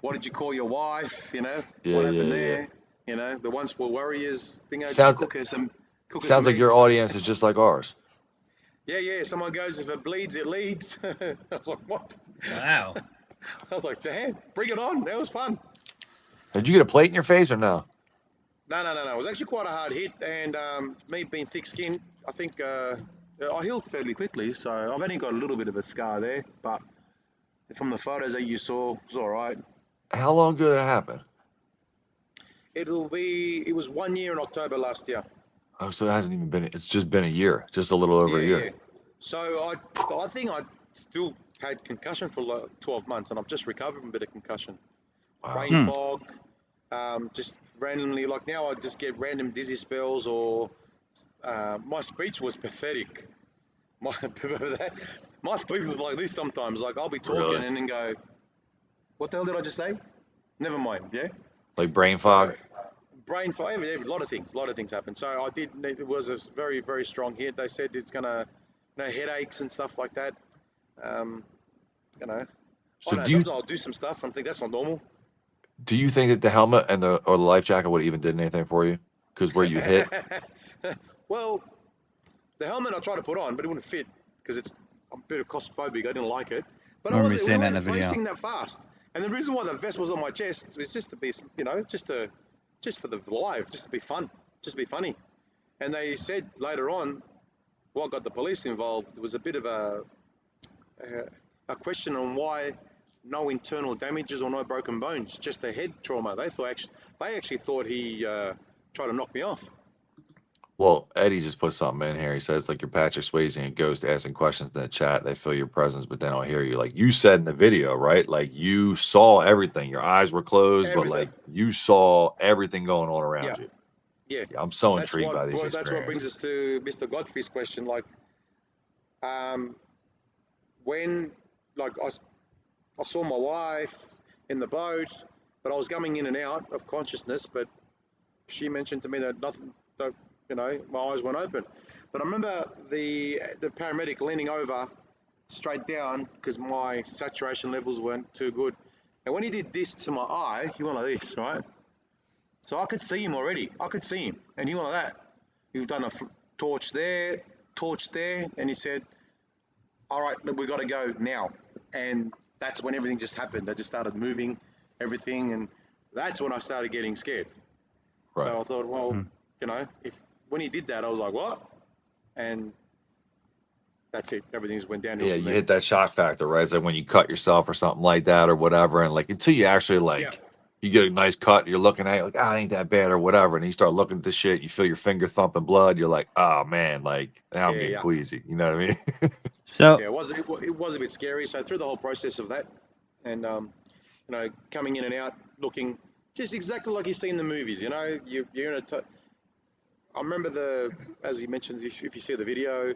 what did you call your wife? What happened there? The once were warriors thing. Sounds like your audience is just like ours. Yeah. Someone goes, if it bleeds, it leads. I was like, what? Wow. I was like, damn, bring it on. That was fun. Did you get a plate in your face or no? No. It was actually quite a hard hit. And me being thick-skinned, I think I healed fairly quickly. So I've only got a little bit of a scar there. But from the photos that you saw, it was all right. How long ago did it happen? It was 1 year in October last year. Oh, so it hasn't even been, it's just been a year, just a little over a year. Yeah. So I think I still had concussion for like 12 months, and I've just recovered from a bit of concussion. Wow. Brain fog, just randomly, like now I just get random dizzy spells, or my speech was pathetic. My speech was like this sometimes, like I'll be talking and then go, what the hell did I just say? Never mind, yeah? Like brain fog? Brain fog, a lot of things happen. So it was a very, very strong hit. They said it's gonna, headaches and stuff like that. So sometimes I'll do some stuff and think that's not normal. Do you think that the helmet and the life jacket would have even did anything for you? Because where you hit? Well, the helmet I tried to put on, but it wouldn't fit because I'm a bit of claustrophobic. I didn't like it. But we weren't racing that fast. And the reason why the vest was on my chest was just to be, just for the live, just to be fun, just to be funny. And they said later on, what got the police involved was a bit of a question on why no internal damages or no broken bones, just a head trauma. They actually thought he tried to knock me off. Well, Eddie just put something in here. He says like you're Patrick Swayze and Ghost asking questions in the chat. They feel your presence, but they don't hear you. Like you said in the video, right? Like you saw everything. Your eyes were closed, but like you saw everything going on around you. Yeah. I'm so intrigued by these That's what brings us experiences. to Mr. Godfrey's question. Like, when like I saw my wife in the boat, but I was coming in and out of consciousness. But she mentioned to me that nothing, that, you know, my eyes weren't open. But I remember the paramedic leaning over straight down because my saturation levels weren't too good. And when he did this to my eye, he went like this, right? So I could see him already. I could see him, and he went like that. He done a torch there, and he said, "All right, we got to go now." And that's when everything just happened. They just started moving everything, and that's when I started getting scared. Right. So I thought, well, you know, when he did that, I was like, what? And that's it. Everything just went downhill. Yeah, from you there. hit that shock factor, right? It's like when you cut yourself or something like that or whatever, and like until you actually like you get a nice cut, you're looking at it like, it ain't that bad or whatever, and you start looking at the shit, you feel your finger thumping blood, you're like, oh man, like now I'm getting queasy. You know what I mean? So yeah, it was a bit scary. So through the whole process of that, and you know, coming in and out, looking just exactly like you see in the movies. You know, you're in a. I remember as he mentioned, if you see the video,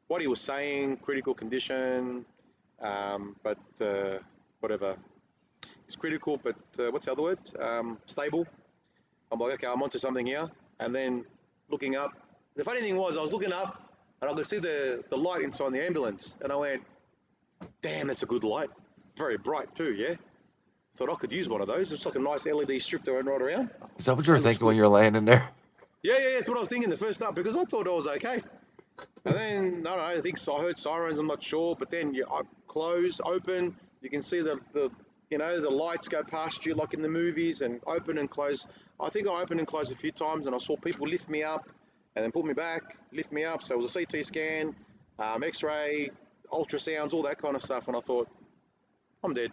what he was saying, critical condition, but whatever. It's critical, but what's the other word? Stable. I'm like, okay, I'm onto something here. And then looking up. The funny thing was, I was looking up and I could see the light inside the ambulance. And I went, damn, that's a good light. Very bright too, yeah? Thought I could use one of those. It's like a nice LED strip that went right around. Is that what you were thinking when you were laying in there? Yeah, it's what I was thinking the first up because I thought I was okay. And then, I don't know, I think I heard sirens, I'm not sure. But then you close, open, you can see the you know, the lights go past you like in the movies and open and close. I think I opened and closed a few times and I saw people lift me up and then pull me back, lift me up. So it was a CT scan, X-ray, ultrasounds, all that kind of stuff. And I thought, I'm dead.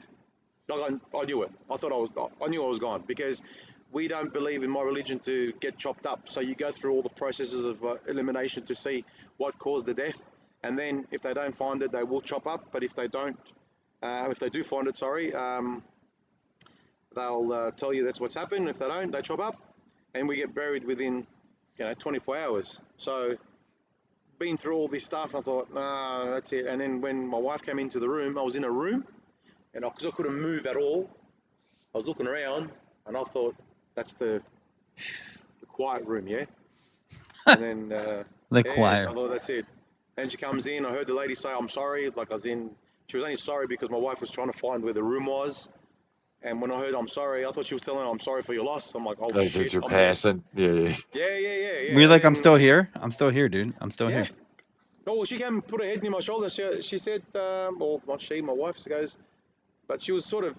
Like I knew it. I knew I was gone because we don't believe in my religion to get chopped up. So you go through all the processes of elimination to see what caused the death. And then if they don't find it, they will chop up. But if they don't, if they do find it, they'll tell you that's what's happened. If they don't, they chop up, and we get buried within, 24 hours. So, been through all this stuff, I thought, nah, that's it. And then when my wife came into the room, I was in a room, and because I couldn't move at all, I was looking around, and I thought, that's the quiet room, yeah. And then the choir. I thought that's it. And she comes in. I heard the lady say, "I'm sorry." Like she was only sorry because my wife was trying to find where the room was. And when I heard "I'm sorry," I thought she was telling her, "I'm sorry for your loss." I'm like, "Oh Like shit!" that you're I'm passing. Yeah. We're like, I'm still here. I'm still here, dude. I'm still here. Oh, well, she came and put her head near my shoulder. She said, or not she, my wife goes, but she was sort of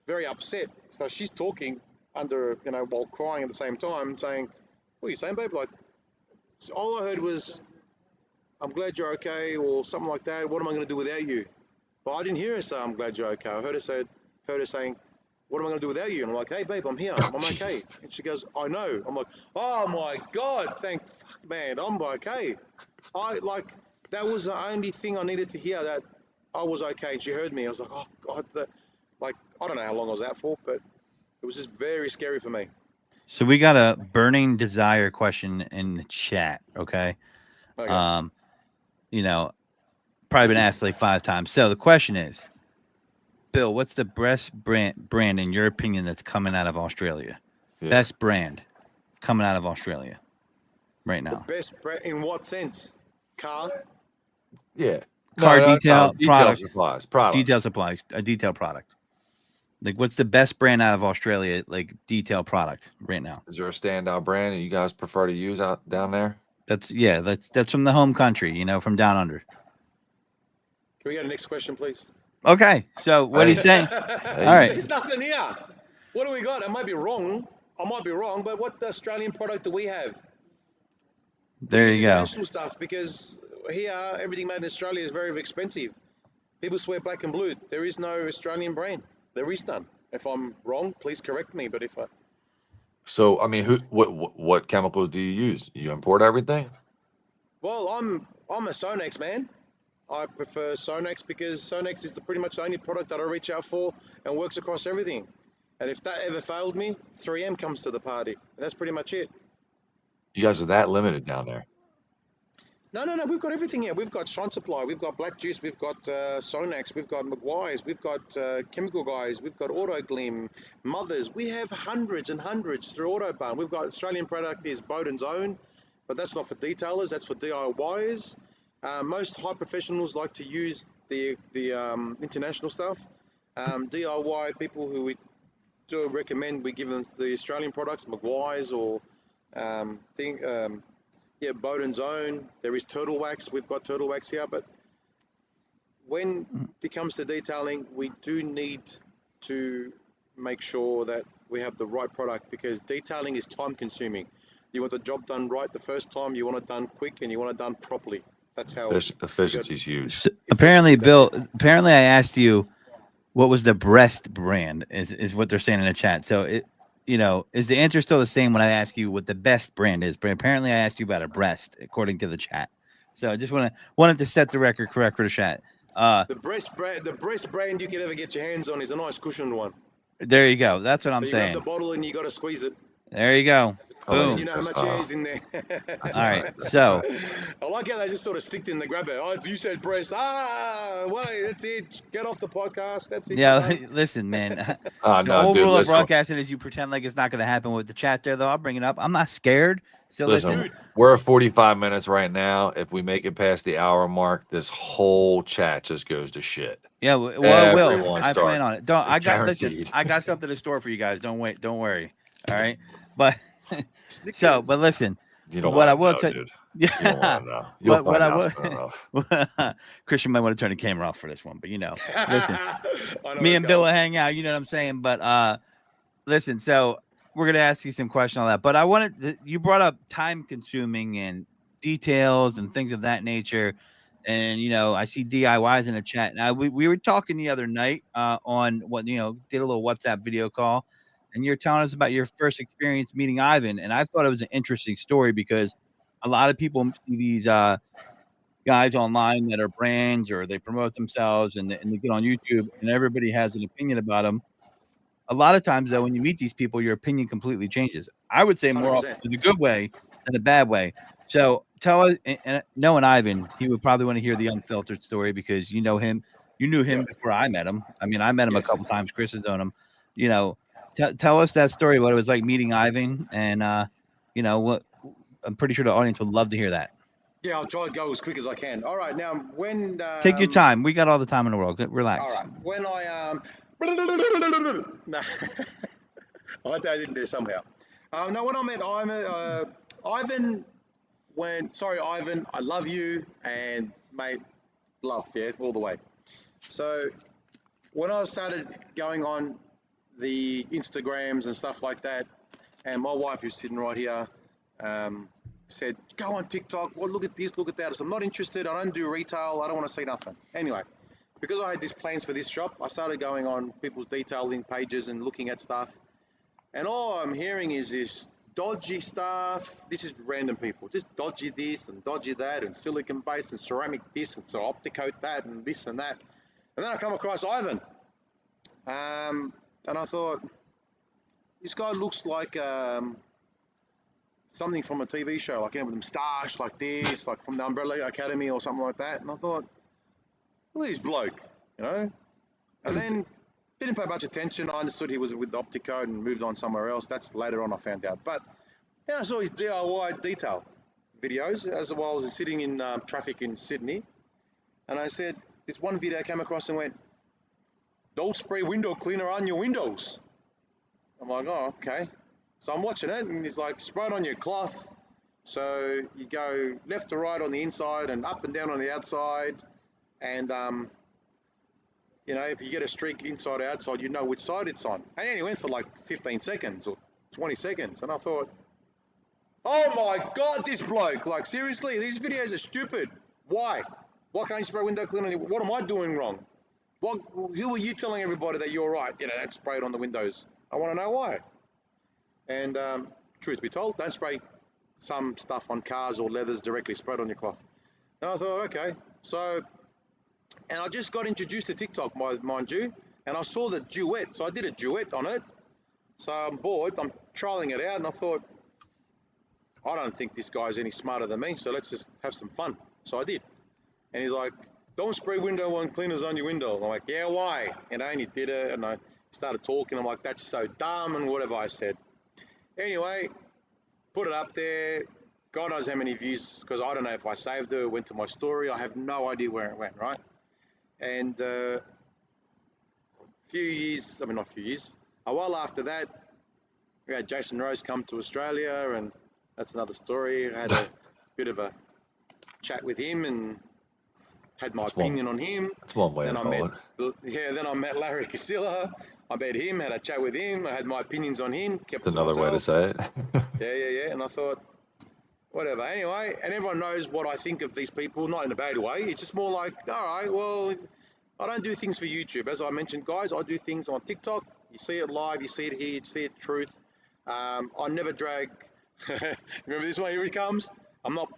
very upset. So she's talking under, while crying at the same time, saying, "What are you saying, babe?" Like, all I heard was, "I'm glad you're okay," or something like that. "What am I going to do without you?" But I didn't hear her say, "I'm glad you're okay." I heard her saying, "What am I going to do without you?" And I'm like, "Hey, babe, I'm here. I'm okay." And she goes, "I know." I'm like, "Oh my God, thank fuck, man, I'm okay." That was the only thing I needed to hear, that I was okay. And she heard me. I was like, "Oh God," I don't know how long I was out for, but it was just very scary for me. So we got a burning desire question in the chat. Okay. Okay. Probably been asked like 5 times. So the question is, Bill, what's the best brand in your opinion that's coming out of Australia? Yeah. Best brand coming out of Australia right now. The best brand in what sense? Car? Yeah. Car detail product. Products. Detail supplies. A detail product. Like, what's the best brand out of Australia? Like, detail product right now. Is there a standout brand that you guys prefer to use out down there? That's from the home country, from down under. Can we get a next question, please? Okay. So what he's saying. All right. There's nothing here. What do we got? I might be wrong, but what Australian product do we have? There you go. International stuff, because here everything made in Australia is very expensive. People swear black and blue. There is no Australian brand. There is none. If I'm wrong, please correct me. But if I, So, I mean, what chemicals do you use? You import everything? well, I'm a Sonex man. I prefer Sonex because Sonex is pretty much the only product that I reach out for and works across everything. And if that ever failed me, 3M comes to the party. And that's pretty much it. You guys are that limited down there. No, we've got everything here. We've got Shine Supply, we've got Black Juice, we've got Sonax, we've got McGuire's, we've got Chemical Guys, we've got Auto Gleam, Mothers. We have hundreds and hundreds through Autobarn. We've got Australian product is Bowden's Own, but that's not for detailers, that's for DIYers. Most high professionals like to use the international stuff. DIY people who we do recommend we give them the Australian products, McGuire's or yeah, Bowden's Own. There is Turtle Wax. We've got Turtle Wax here, but when it comes to detailing, we do need to make sure that we have the right product because detailing is time consuming. You want the job done right the first time, you want it done quick, and you want it done properly. That's how efficiency is huge. So, apparently, Bill. Apparently, I asked you what was the breast brand. Is what they're saying in the chat. So it, is the answer still the same when I ask you what the best brand is? But apparently, I asked you about a breast, according to the chat. So I just wanted to set the record correct for the chat. The breast brand you can ever get your hands on is a nice cushioned one. There you go. That's what I'm you saying. grab the bottle and you got to squeeze it. There you go. Boom. You know how much air is in there. All right. So I like how they just sort of sticked in the grab it. Oh, you said breast. Wait, that's it. Get off the podcast. That's it. Yeah, listen, man. The whole rule of broadcasting is you pretend like it's not going to happen with the chat there, though. I'll bring it up. I'm not scared. So listen, we're at 45 minutes right now. If we make it past the hour mark, this whole chat just goes to shit. Yeah, well, it will. I plan on it. I got something to store for you guys. Don't worry. All right, but but listen. You don't what want I will know, tell dude. Yeah. You don't want to know. You'll what I will. Christian might want to turn the camera off for this one, but listen. Me and Bill will hang out. You know what I'm saying? But listen. So we're gonna ask you some questions on that. But you brought up time consuming and details and things of that nature. And I see DIYs in the chat. Now we were talking the other night on what did a little WhatsApp video call, and you're telling us about your first experience meeting Ivan, and I thought it was an interesting story because a lot of people see these guys online that are brands or they promote themselves and they get on YouTube and everybody has an opinion about them. A lot of times, though, when you meet these people, your opinion completely changes. I would say more often in a good way than a bad way. So tell us, and knowing Ivan, he would probably want to hear the unfiltered story because you know him. You knew him before I met him. I mean, I met him a couple times. Chris has known him. Tell us that story, what it was like meeting Ivan, and what. I'm pretty sure the audience would love to hear that. Yeah, I'll try to go as quick as I can. All right, now when take your time. We got all the time in the world. Relax. All right, when I no, I didn't do somehow. No, when I met Ivan, Ivan, I love you, and mate, love, yeah, all the way. So when I started going on the Instagrams and stuff like that, and my wife, who's sitting right here, said, go on TikTok, well, look at this, look at that. I said, I'm not interested, I don't do retail, I don't want to see nothing. Anyway, because I had these plans for this shop, I started going on people's detailing pages and looking at stuff. And all I'm hearing is this dodgy stuff. This is random people, just dodgy this and dodgy that and silicone base and ceramic this and so opticoat that and this and that. And then I come across Ivan. And I thought, this guy looks like something from a TV show, like with a moustache like this, like from the Umbrella Academy or something like that. And I thought, look at this bloke, And then didn't pay much attention. I understood he was with Optico and moved on somewhere else. That's later on I found out. But then I saw his DIY detail videos as well as sitting in traffic in Sydney. And I said, this one video came across and went, don't spray window cleaner on your windows. I'm like, oh, okay. So I'm watching it, and he's like, spray it on your cloth. So you go left to right on the inside and up and down on the outside. And, if you get a streak inside or outside, you know which side it's on. And then he went for like 15 seconds or 20 seconds. And I thought, oh my God, this bloke, seriously, these videos are stupid. Why? Why can't you spray window cleaner? What am I doing wrong? Who are you telling everybody that you're right? Don't spray it on the windows. I want to know why. And truth be told, don't spray some stuff on cars or leathers directly. Spray it on your cloth. And I thought, okay. So, and I just got introduced to TikTok, mind you, and I saw the duet. So I did a duet on it. So I'm bored. I'm trialing it out, and I thought, I don't think this guy's any smarter than me. So let's just have some fun. So I did. And he's like, don't spray window cleaners on your window. I'm like, yeah, why? And he did it, and I started talking. I'm like, that's so dumb, and whatever I said. Anyway, put it up there. God knows how many views, because I don't know if I saved it or went to my story. I have no idea where it went, right? And a while after that, we had Jason Rose come to Australia, and that's another story. I had a bit of a chat with him and had my opinion on him. That's one way then to I call met, it. then I met Larry Casilla. I met him, had a chat with him. I had my opinions on him. Kept That's it to another way to myself. say it. Yeah. And I thought, whatever. Anyway, and everyone knows what I think of these people, not in a bad way. It's just more like, all right, well, I don't do things for YouTube. As I mentioned, guys, I do things on TikTok. You see it live, you see it here, you see it truth. I never drag. Remember this one? Here he comes. I'm not,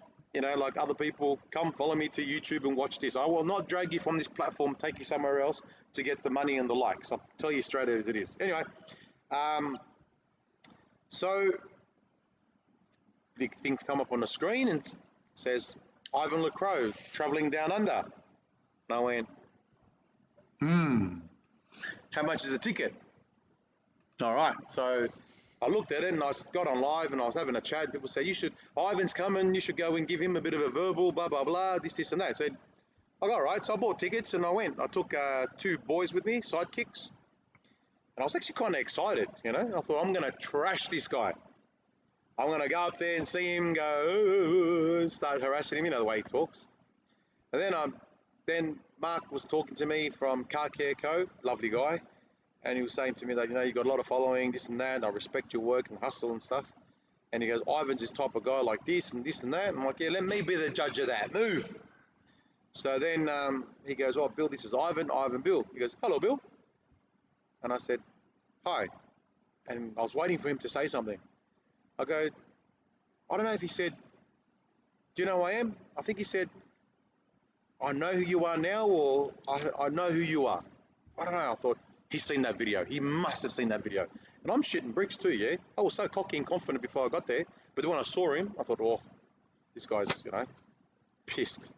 like other people. Come follow me to YouTube and watch this. I will not drag you from this platform, take you somewhere else to get the money and the likes. I'll tell you straight as it is. Anyway, so the thing come up on the screen and says Ivan LaCroix traveling down under. And I went, how much is the ticket? All right, so I looked at it and I got on live and I was having a chat. People say, Ivan's coming, you should go and give him a bit of a verbal, blah, blah, blah, this and that. I said, I got all right. So I bought tickets and I went. I took 2 boys with me, sidekicks. And I was actually kind of excited, I thought, I'm going to trash this guy. I'm going to go up there and see him go, start harassing him, the way he talks. And then Mark was talking to me from Car Care Co, lovely guy. And he was saying to me that, you got a lot of following, this and that, and I respect your work and hustle and stuff. And he goes, Ivan's this type of guy like this and that. And I'm like, yeah, let me be the judge of that. Move. So then he goes, oh, Bill, this is Ivan, Bill. He goes, hello, Bill. And I said, hi. And I was waiting for him to say something. I go, I don't know if he said, do you know who I am? I think he said, I know who you are now, or I know who you are. I don't know. I thought, he's seen that video. He must have seen that video. And I'm shitting bricks too, yeah? I was so cocky and confident before I got there. But when I saw him, I thought, oh, this guy's, pissed.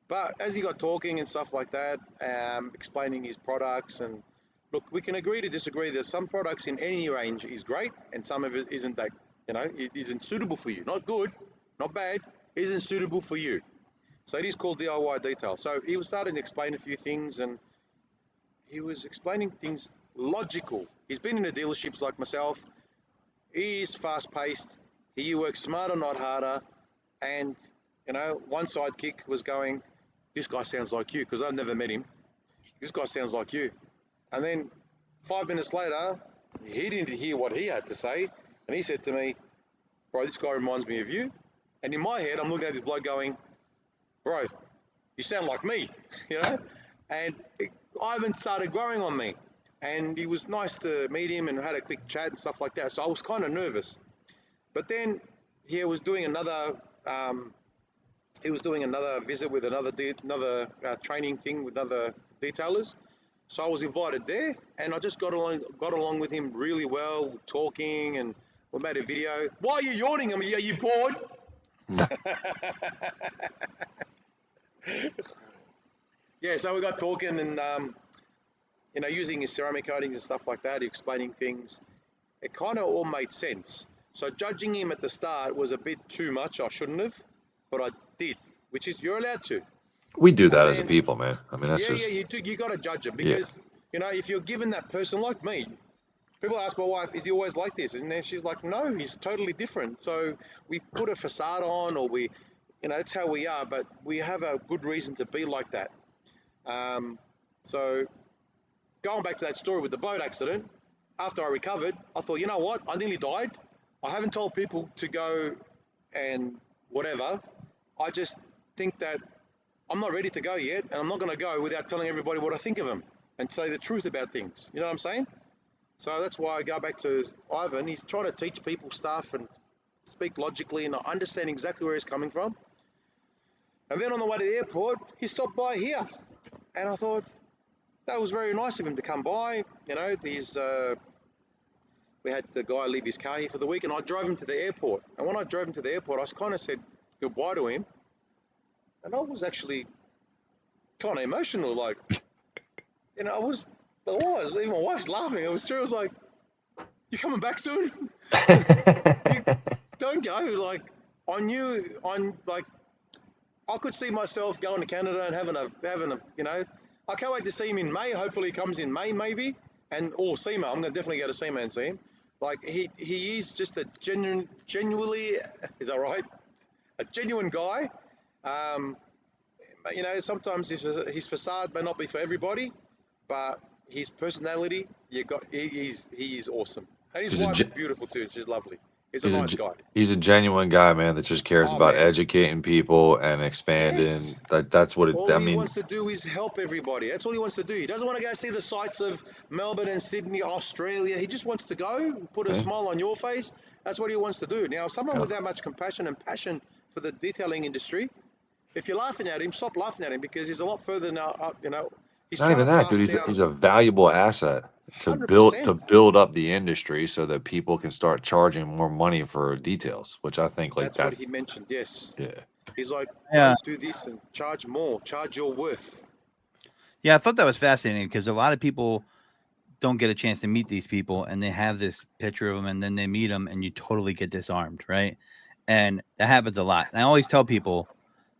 But as he got talking and stuff like that, explaining his products, and look, we can agree to disagree. There's some products in any range is great, and some of it isn't that, it isn't suitable for you. Not good, not bad, isn't suitable for you. So it is called DIY detail. So he was starting to explain a few things, and he was explaining things logical. He's been in the dealerships like myself. He's fast-paced. He works smarter, not harder. And, one sidekick was going, this guy sounds like you, because I've never met him. This guy sounds like you. And then 5 minutes later, he didn't hear what he had to say. And he said to me, bro, this guy reminds me of you. And in my head, I'm looking at this bloke going, bro, you sound like me, And Ivan started growing on me. And it was nice to meet him and had a quick chat and stuff like that. So I was kind of nervous. But then he was doing another visit with another training thing with other detailers. So I was invited there, and I just got along with him really well, talking, and we made a video. Why are you yawning? Are you bored? Yeah, so we got talking and, using his ceramic coatings and stuff like that, explaining things. It kind of all made sense. So judging him at the start was a bit too much. I shouldn't have, but I did, which is you're allowed to. We do that as a people, man. I mean, that's just... Yeah, you do. You got to judge it because, if you're given that person like me, people ask my wife, is he always like this? And then she's like, no, he's totally different. So we put a facade on, or we, it's how we are, but we have a good reason to be like that. So going back to that story with the boat accident, after I recovered, I thought, you know what? I nearly died. I haven't told people to go and whatever. I just think that I'm not ready to go yet, and I'm not going to go without telling everybody what I think of them. and say the truth about things. You know what I'm saying? So that's why I go back to Ivan. He's trying to teach people stuff and speak logically and understand exactly where he's coming from. And then on the way to the airport, he stopped by here. And I thought, that was very nice of him to come by. You know, we had the guy leave his car here for the week, and I drove him to the airport. And when I drove him to the airport, I kind of said goodbye to him. And I was actually kind of emotional. Like, you know, I was, even my wife's laughing. It was true. I was like, you coming back soon? Don't go. Like, I could see myself going to Canada and having a, you know, I can't wait to see him in May. Hopefully he comes in May, maybe. Or SEMA. I'm going to definitely go to SEMA and see him. Like, he is just a genuinely, is that right? A genuine guy. You know, sometimes his facade may not be for everybody, but his personality, he is awesome. And his wife's beautiful too. She's lovely. He's a nice guy. He's a genuine guy, man, that just cares about educating people and expanding. Yes. That's what it. All I he mean, wants to do is help everybody. That's all he wants to do. He doesn't want to go see the sights of Melbourne and Sydney, Australia. He just wants to go, put a smile on your face. That's what he wants to do. Now, someone with that much compassion and passion for the detailing industry, if you're laughing at him, stop laughing at him, because he's a lot further now. You know, he's not even that, dude. He's a valuable asset to 100%. build up the industry so that people can start charging more money for details, which I think that's what he mentioned. Yes. Yeah. He's like, do this and charge more, charge your worth. Yeah, I thought that was fascinating, because a lot of people don't get a chance to meet these people, and they have this picture of them, and then they meet them, and you totally get disarmed, right? And that happens a lot. And I always tell people,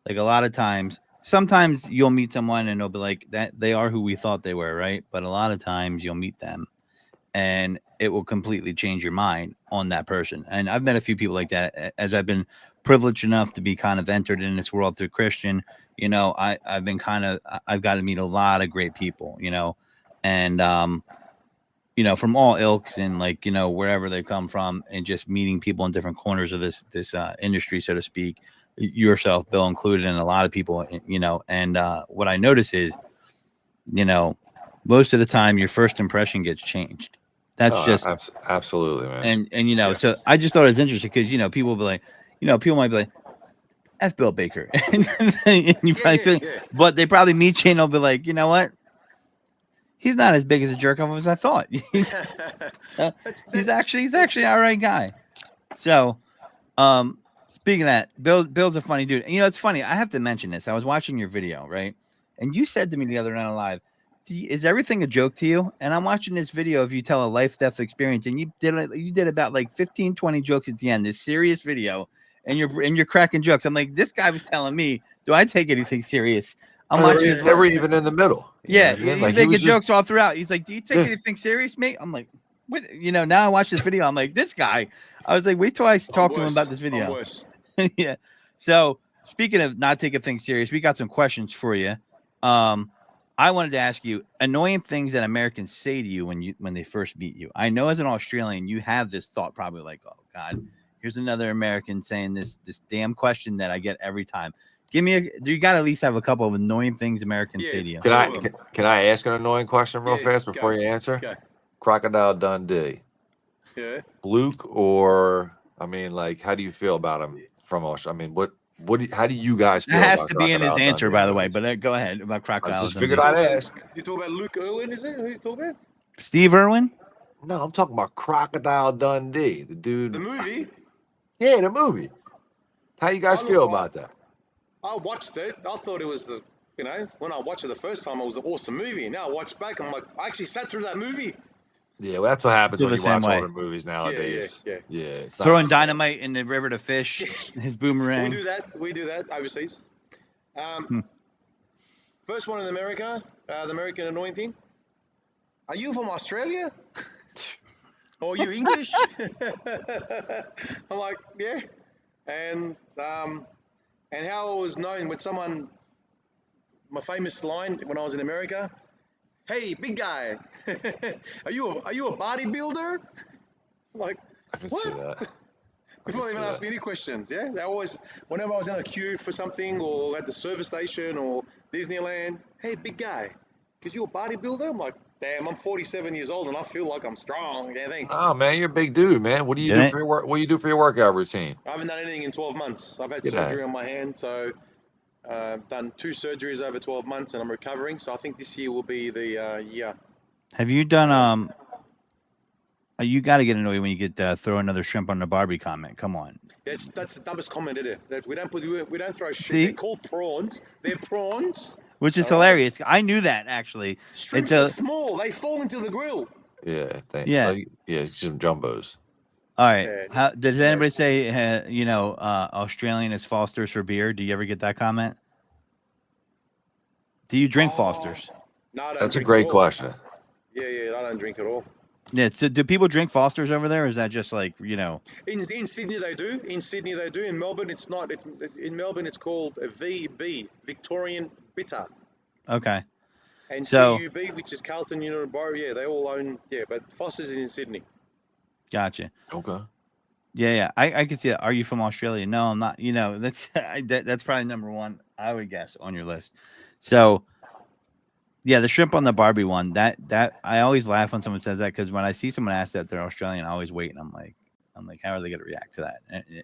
like, a lot of times, sometimes you'll meet someone and they'll be like, that they are who we thought they were, right? But a lot of times you'll meet them and it will completely change your mind on that person. And I've met a few people like that, as I've been privileged enough to be kind of entered in this world through Christian. You know, I've got to meet a lot of great people, you know, and you know, from all ilks and, like, you know, wherever they come from, and just meeting people in different corners of this industry, so to speak, yourself, Bill, included, and a lot of people, you know. And what I notice is, you know, most of the time your first impression gets changed. That's just absolutely, man. And you know, so I just thought it was interesting, because, you know, people will be like, you know, people might be like, F Bill Baker. And you probably but they probably meet you and they'll be like, you know what? He's not as big as a jerk off as I thought. So he's actually all right guy. So speaking of that, Bill's a funny dude. And, you know, it's funny. I have to mention this. I was watching your video, right? And you said to me the other night live, is everything a joke to you? And I'm watching this video of you tell a life-death experience, and you did about like 15, 20 jokes at the end, this serious video, and you're cracking jokes. I'm like, this guy was telling me, do I take anything serious? I'm watching this. They were even in the middle. Yeah, he's making jokes all throughout. He's like, do you take anything serious, mate? I'm like, what? You know, now I watch this video, I'm like, this guy. I was like, wait till I talk to him about this video. Yeah. So speaking of not taking things serious, we got some questions for you. I wanted to ask you annoying things that Americans say to you when they first meet you. I know as an Australian, you have this thought probably like, oh God, here's another American saying this damn question that I get every time. Do you got to at least have a couple of annoying things Americans say to you? Can I ask an annoying question real fast before you answer? Okay. Crocodile Dundee. Yeah. Fluke, or I mean, like, how do you feel about him from Australia? I mean, how do you guys feel? It has about to be in his Crocodile answer, Dundee? by the way. But go ahead about Crocodile. I just figured I'd ask. You talk about Luke Irwin, is it? Who you talking about? Steve Irwin? No, I'm talking about Crocodile Dundee, the dude. The movie? Yeah, the movie. How you guys feel about that? I watched it. I thought it was when I watched it the first time, it was an awesome movie. Now I watch back, I'm like, I actually sat through that movie. Yeah, well, that's what happens when you watch older movies nowadays. Yeah. Throwing dynamite in the river to fish, his boomerang. We do that overseas. First one in America, the American annoying thing. Are you from Australia? Or are you English? I'm like, yeah. And how I was known with someone, my famous line when I was in America, hey, big guy, are you a bodybuilder? I'm like, I can what? see that. Before they even ask me any questions, yeah? They always, whenever I was in a queue for something or at the service station or Disneyland, hey, big guy, because you're a bodybuilder. I'm like, damn, I'm 47 years old and I feel like I'm strong. Yeah, thanks. Oh man, you're a big dude, man. What do you do Didn't- for your work? What do you do for your workout routine? I haven't done anything in 12 months. I've had Get surgery out. on my hand, so done 2 surgeries over 12 months, and I'm recovering. So I think this year will be the year. Have you done you got to get annoyed when you get throw another shrimp on the Barbie comment. Come on. That's the dumbest comment in it. That we don't throw shit. See? They're called prawns. They're prawns. Which is All right. hilarious. I knew that actually. Shrimps Until are small. They fall into the grill. Yeah, Yeah. yeah, some jumbos. All right. Yeah. Does anybody say Australian is Foster's for beer? Do you ever get that comment? Do you drink Foster's? No, I don't That's a drink great at all. question. Yeah, I don't drink at all. Yeah. So do people drink Foster's over there? Or is that just like In Sydney they do. In Sydney they do. In Melbourne it's not. In Melbourne it's called a VB, Victorian Bitter. Okay. And So- CUB, which is Carlton United Bar, yeah, they all own. Yeah, but Foster's is in Sydney. Gotcha. Okay. Yeah. I can see that. Are you from Australia? No, I'm not. That's that's probably number one, I would guess, on your list. So yeah, the shrimp on the Barbie one, that I always laugh when someone says that, because when I see someone ask that they're Australian, I always wait and I'm like, how are they gonna react to that?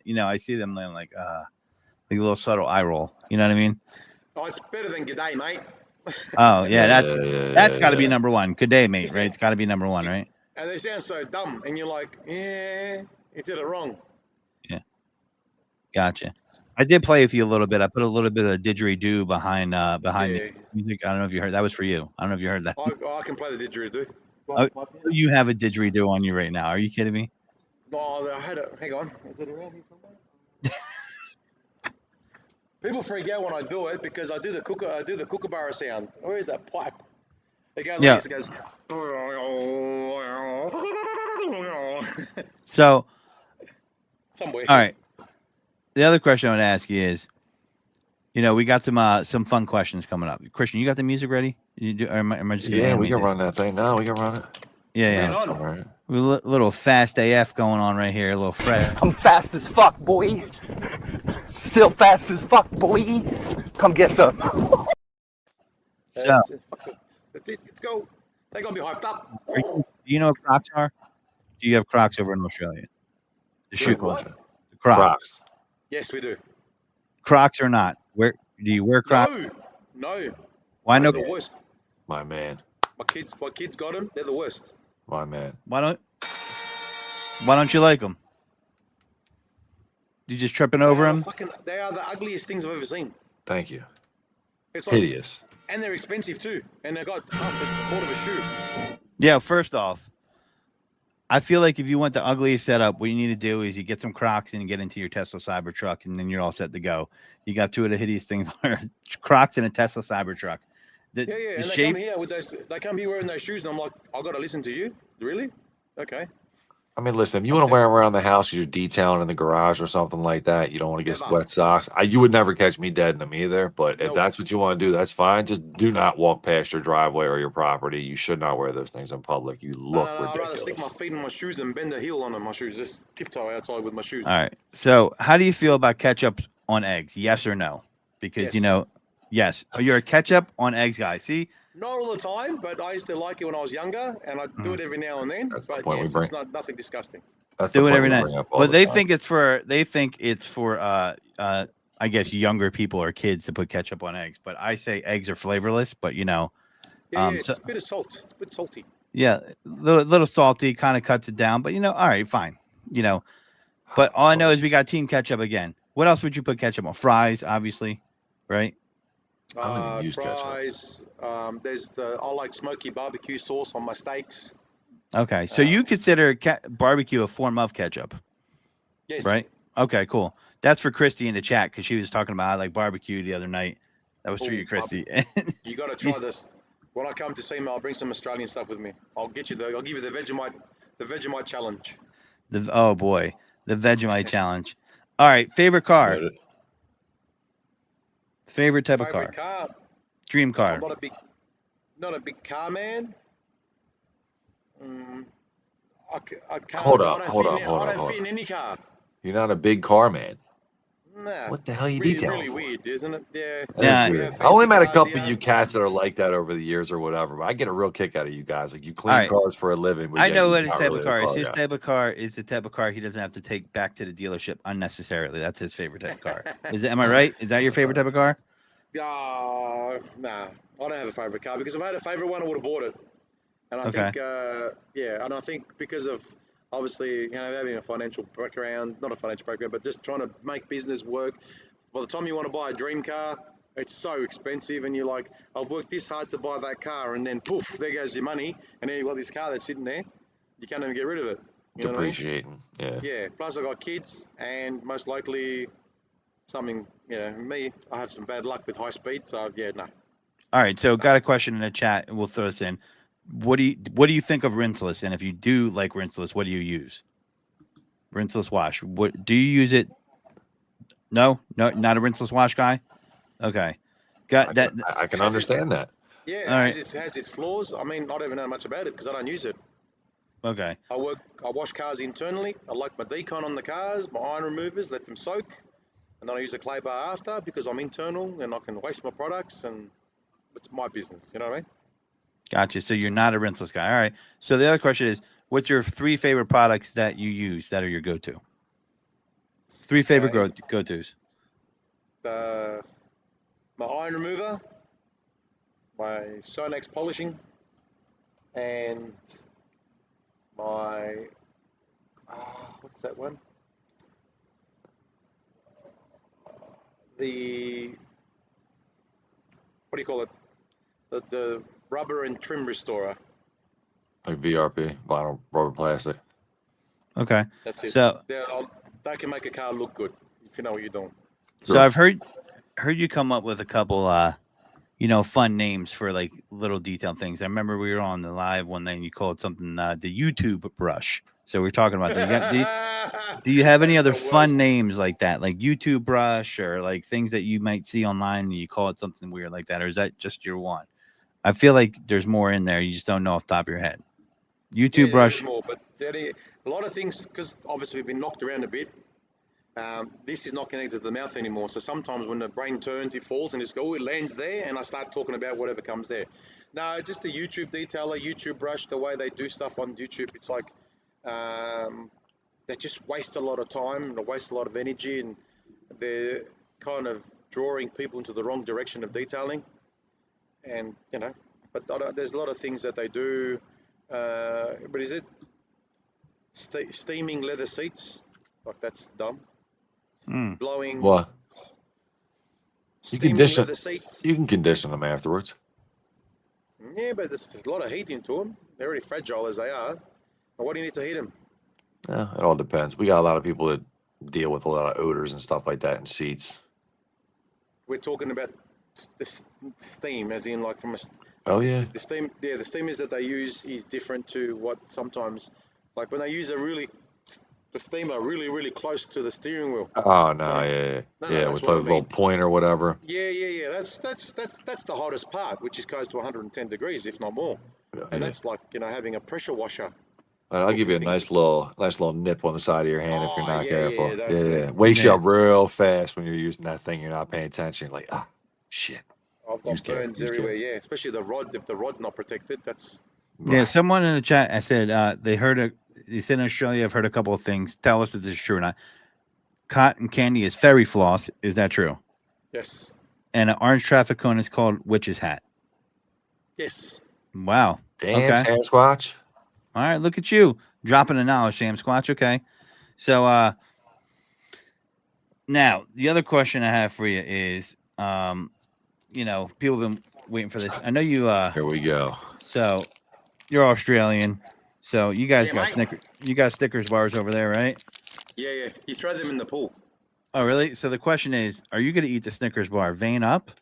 And, I see them like a little subtle eye roll. You know what I mean? Oh, it's better than G'day, mate. Oh yeah, that's got to be yeah. number one. Good day, mate. Right? It's got to be number one, right? And they sound so dumb, and you're like, yeah, you did it wrong. Gotcha. I did play with you a little bit. I put a little bit of didgeridoo behind Yeah. the music. I don't know if you heard. That was for you. I don't know if you heard that. I can play the didgeridoo. Oh, you have a didgeridoo on you right now. Are you kidding me? No, I had it. Hang on. Is it around here somewhere? People freak out when I do it because I do the kookaburra sound. Where is that pipe? It goes Yeah. like this. It goes So, somewhere. all right. The other question I would ask you is, we got some fun questions coming up. Christian, you got the music ready? You do? Or am I just gonna Yeah, hand we me can the- run that thing now. We can run it. Yeah. Right on. Somewhere. A little fast AF going on right here. A little fresh. I'm fast as fuck, boy. Still fast as fuck, boy. Come get some. So, Let's go. They gotta be hyped up. do you know what Crocs are? Do you have Crocs over in Australia? The shoe What? Question. Crocs. Crocs. Yes, we do. Crocs or not? Where do you wear Crocs? No. Why They're no? the worst. My man. My kids got them. They're the worst. My man. Why don't you like them? You just tripping over them? They are the ugliest things I've ever seen. Thank you. It's like, Hideous. and they're expensive too. And they got half a quarter of a shoe. Yeah. First off, I feel like if you want the ugliest setup, what you need to do is you get some Crocs and you get into your Tesla Cybertruck, and then you're all set to go. You got two of the hideous things: Crocs and a Tesla Cybertruck. Yeah. The And they shape. come here with those. They come here wearing those shoes, and I'm like, I got to listen to you. Really? Okay. I mean, listen, if you want to wear them around the house, you're detailing in the garage or something like that, you don't want to get Never. wet socks. You would never catch me dead in them either. But if Nope. that's what you want to do, that's fine. Just do not walk past your driveway or your property. You should not wear those things in public. You look I'd rather ridiculous. stick my feet in my shoes than bend the heel on my shoes. Just tiptoe outside with my shoes. All right. So, how do you feel about ketchup on eggs? Yes or no? Because Yes. yes, you're a ketchup on eggs guy. See, Not all the time, but I used to like it when I was younger, and I do it every now and then. That's the but point we yes, bring. it's nothing disgusting. That's do the it point every we night. bring up all But the they time. think it's for I guess younger people or kids to put ketchup on eggs. But I say eggs are flavorless. But Yeah, it's so- a bit of salt. It's a bit salty. yeah, little salty, kind of cuts it down. But all right, fine. But all I know is we got team ketchup again. What else would you put ketchup on? Fries, obviously, right? I don't even use ketchup. Fries. I like smoky barbecue sauce on my steaks. Okay, so you consider barbecue a form of ketchup, Yes. right? Okay, cool. That's for Christy in the chat because she was talking about I like barbecue the other night. That was for Oh, you, Christy. You got to try this. When I come to see me, I'll bring some Australian stuff with me. I'll give you the Vegemite challenge. Oh boy, the Vegemite challenge. All right, favorite car, Noted. favorite type of Favorite car, car? dream car. I'm not a big car man. I can't. Hold up, I don't hold fit up, in, hold I up, don't hold fit in up. any car. You're not a big car man. Nah. What the hell are you Really, detailing really for? weird, isn't it? Yeah. That Yeah. is We weird. have I only fancy met a cars couple of here. you cats that are like that over the years or whatever, but I get a real kick out of you guys. Like you clean right. cars for a living. But I yet know you're what his not type really of a car is. His guy. type of car is the type of car he doesn't have to take back to the dealership unnecessarily. That's his favorite type of car. Am I right? Is that your favorite type of car? Nah. I don't have a favorite car because if I had a favorite one, I would have bought it. And I Okay. think, and I think because of obviously, having a financial background, not a financial background, but just trying to make business work. By the time you want to buy a dream car, it's so expensive, and you're like, I've worked this hard to buy that car, and then poof, there goes your money, and then you've got this car that's sitting there. You can't even get rid of it. You know what I mean? Depreciating. Yeah. Yeah. Plus, I got kids, and most likely, something. Me, I have some bad luck with high speed, so yeah, no. All right. So got a question in the chat, and we'll throw this in. What do you think of rinseless? And if you do like rinseless, what do you use? Rinseless wash. What do you use it? No, not a rinseless wash guy. Okay, got that. I can Has it- understand that. Yeah, All it has its flaws. I mean, I don't even know much about it because I don't use it. Okay, I wash cars internally. I like my decon on the cars, my iron removers, let them soak, and then I use a clay bar after because I'm internal and I can waste my products and it's my business. You know what I mean? gotcha. So you're not a rinseless guy. All right. So the other question is, what's your 3 favorite products that you use that are your go-to? 3 favorite go-tos. My iron remover, my Sonex polishing, and my what's that one? The what do you call it? The rubber and trim restorer. Like VRP, vinyl rubber plastic. Okay. That's it. So That can make a car look good if you know what you're doing. So I've heard you come up with a couple fun names for like little detailed things. I remember we were on the live one day and you called something the YouTube brush. So we're talking about that. Do you have any other fun names like that, like YouTube brush or like things that you might see online and you call it something weird like that, or is that just your one? I feel like there's more in there. You just don't know off the top of your head. YouTube brush. There's more, but a lot of things because obviously we've been knocked around a bit. This is not connected to the mouth anymore. So sometimes when the brain turns, it falls and it lands there, and I start talking about whatever comes there. No, just a YouTube detailer, YouTube brush, the way they do stuff on YouTube, it's like they just waste a lot of time and they waste a lot of energy, and they're kind of drawing people into the wrong direction of detailing. And but there's a lot of things that they do. But is it steaming leather seats? Like that's dumb. Blowing. What? You condition. Leather seats. You can condition them afterwards. Yeah, but there's a lot of heat into them. They're already fragile as they are. But what do you need to heat them? Yeah, it all depends. We got a lot of people that deal with a lot of odors and stuff like that in seats. We're talking about the steam, as in like from a. Oh yeah. The steam, the steamers that they use is different to what sometimes, like when they use the steamer really close to the steering wheel. Oh no, Sorry. yeah, with the little point or whatever. Yeah. That's the hottest part, which is close to 110 degrees, if not more. And that's like having a pressure washer. I'll give you a nice little nip on the side of your hand if you're not careful. Yeah. Wakes you up real fast when you're using that thing. You're not paying attention. You're like, shit. I've got burns everywhere. Yeah, especially the rod. If the rod's not protected, that's. Yeah, someone in the chat, I said they said in Australia, I've heard a couple of things. Tell us if this is true or not. Cotton candy is fairy floss. Is that true? Yes. And an orange traffic cone is called witch's hat. Yes. Wow. Damn, Sam Squatch. All right, look at you dropping the knowledge, Sam Squatch. Okay. So now the other question I have for you is, people have been waiting for this. I know you Here we go. So you're Australian. So you guys got Snickers bars over there, right? Yeah. You throw them in the pool. Oh, really? So the question is, are you going to eat the Snickers bar vein up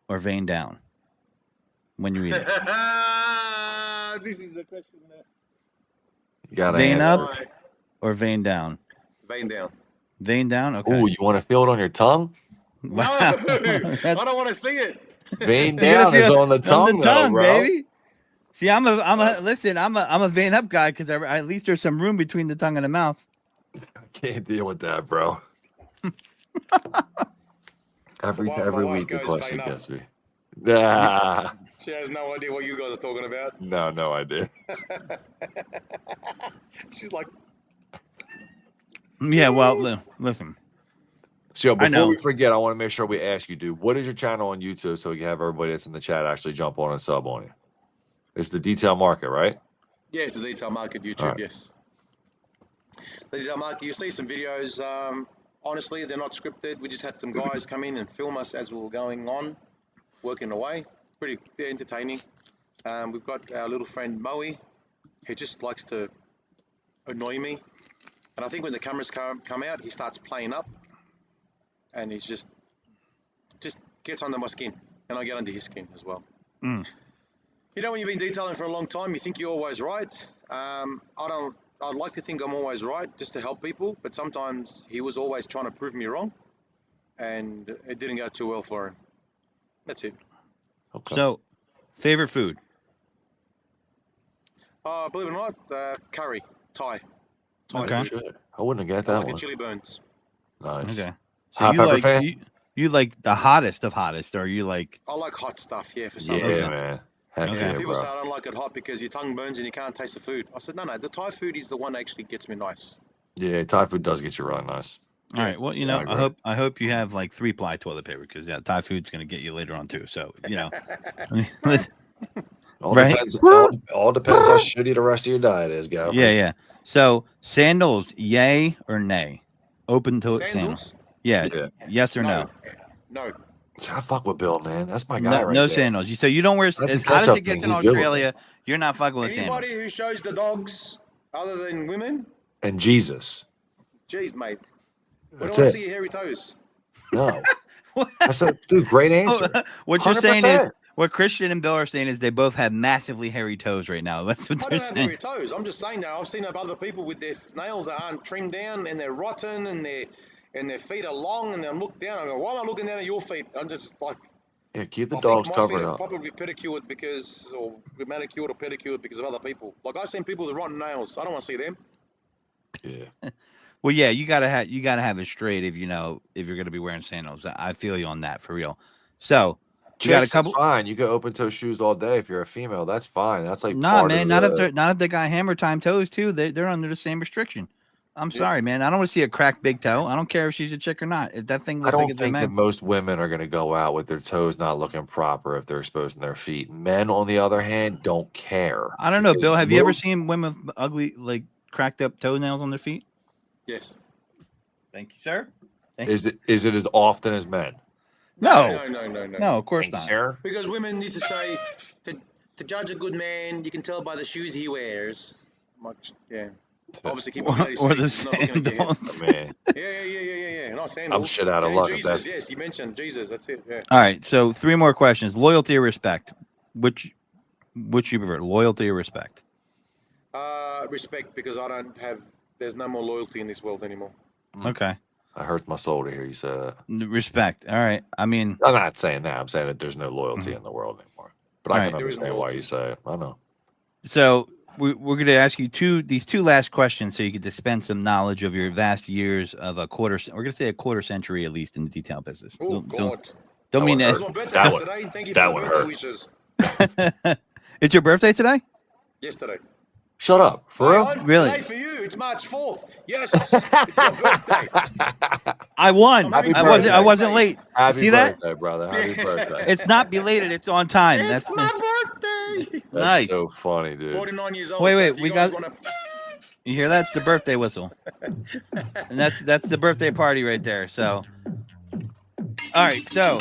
or vein down when you eat it? This is the question there. You got to vein answer. up or vein down? Vein down. Vein down? Okay. Oh, you want to feel it on your tongue? Wow. No, I don't want to see it. Vein down is on the tongue, though, bro. Baby. See, I'm a vein up guy because at least there's some room between the tongue and the mouth. I can't deal with that, bro. Every My every wife week the goes, question "Bang up." gets me. Ah, She has no idea what you guys are talking about. no idea. She's like, Yeah, well, listen. So I before we know. forget, I want to make sure we ask you, dude, what is your channel on YouTube so we can have everybody that's in the chat actually jump on and sub on you? It's the Detail Market, right? yeah, it's the Detail Market YouTube, All right. yes. The Detail Market, you see some videos. Honestly, they're not scripted. We just had some guys come in and film us as we were going on, working away. Pretty entertaining. We've got our little friend Moe. He just likes to annoy me. And I think when the cameras come out, he starts playing up. And he's just gets under my skin. And I get under his skin as well. Mm. You know, when you've been detailing for a long time, you think you're always right. I'd like to think I'm always right just to help people, but sometimes he was always trying to prove me wrong, and it didn't go too well for him. That's it. Okay. So, favorite food? Believe it or not, curry, Thai Okay. food. Shit. I wouldn't have got I that like one. it chili burns. Nice. Okay. So Hot you pepper like fan? you like the hottest of hottest, or you like? I like hot stuff, yeah, for some Yeah, reason. man. Heck Okay. yeah, People bro. say I don't like it hot because your tongue burns and you can't taste the food. I said, no, the Thai food is the one that actually gets me nice. Yeah, Thai food does get you really nice. All right. Well, you Yeah, know, I I agree. hope you have like 3-ply toilet paper because Thai food's gonna get you later on too. So you know, All right? depends. All depends how shitty the rest of your diet is, Godfrey. Yeah. So sandals, yay or nay? Open to sandals. Sandals? Yeah. Yeah. Yes or no? No. So I fuck with Bill, man. That's my guy No, right no there. sandals. So you don't wear That's as a hot as catch-up it gets thing. in He's good with Australia. You're not fucking with Anybody sandals. who shows the dogs other than women, And Jesus. geez, mate. We That's don't want it. to see your hairy toes. No. That's a dude, great answer. What you're saying is 100%. what Christian and Bill are saying is they both have massively hairy toes right now. That's what I they're don't have saying. hairy toes. I'm just saying that I've seen other people with their nails that aren't trimmed down and they're rotten and their feet are long and then look down. I go, why am I looking down at your feet? I'm just like, Yeah, keep the I dogs think my feet covered are up. probably manicured or pedicured because of other people. Like I've seen people with rotten nails. I don't want to see them. Yeah. Well, yeah, you gotta have it straight if you're gonna be wearing sandals. I feel you on that for real. So we got a Chicks, couple. it's fine. You go open toe shoes all day if you're a female. That's fine. That's like Nah, part man, of not if they got hammer time toes too. They're under the same restriction. I'm sorry, man. I don't want to see a cracked big toe. I don't care if she's a chick or not. If that thing I looks like don't it's a think that man. most women are going to go out with their toes not looking proper if they're exposing their feet. Men, on the other hand, don't care. I don't know, because Bill. Have you ever most- seen women with ugly, like cracked up toenails on their feet? Yes. Thank you, sir. Is it as often as men? No, No. of course Thank you, not. sir. Because women used to say, to judge a good man, you can tell by the shoes he wears. Much, yeah. Obviously, keep looking at his Or feet. the He's not looking at your head. sandals. Man, Yeah. Not sandals. I'm shit out of And luck if Jesus, that's- yes, you mentioned Jesus. That's it. Yeah. All right, so 3 more questions. Loyalty or respect? Which you prefer, loyalty or respect? Respect, because there's no more loyalty in this world anymore. Okay, it hurts my soul to hear you say that. respect. All right. I mean, I'm not saying that. I'm saying that there's no loyalty in the world anymore. But I Right. can There is understand why loyalty. you say it. I know. so we're going to ask you these two last questions so you can dispense some knowledge of your vast years of a quarter. We're going to say a quarter century at least in the detail business. Oh, Don't God. mean That It was would my birthday That would- yesterday. Thank you that for would the birthday hurt. wishes. that. It's your birthday today? Yesterday. Shut up. For Hey, real? Really? Today for you, it's March 4th. Yes, it's my birthday. I won. Happy I birthday. wasn't late. Happy See that? birthday, brother. Happy birthday. It's not belated. It's on time. It's my birthday. That's nice. so funny, dude. 49 years old. Wait, so wait, if you we guys got- want to. You hear that? It's the birthday whistle. And that's the birthday party right there. So, all right. So,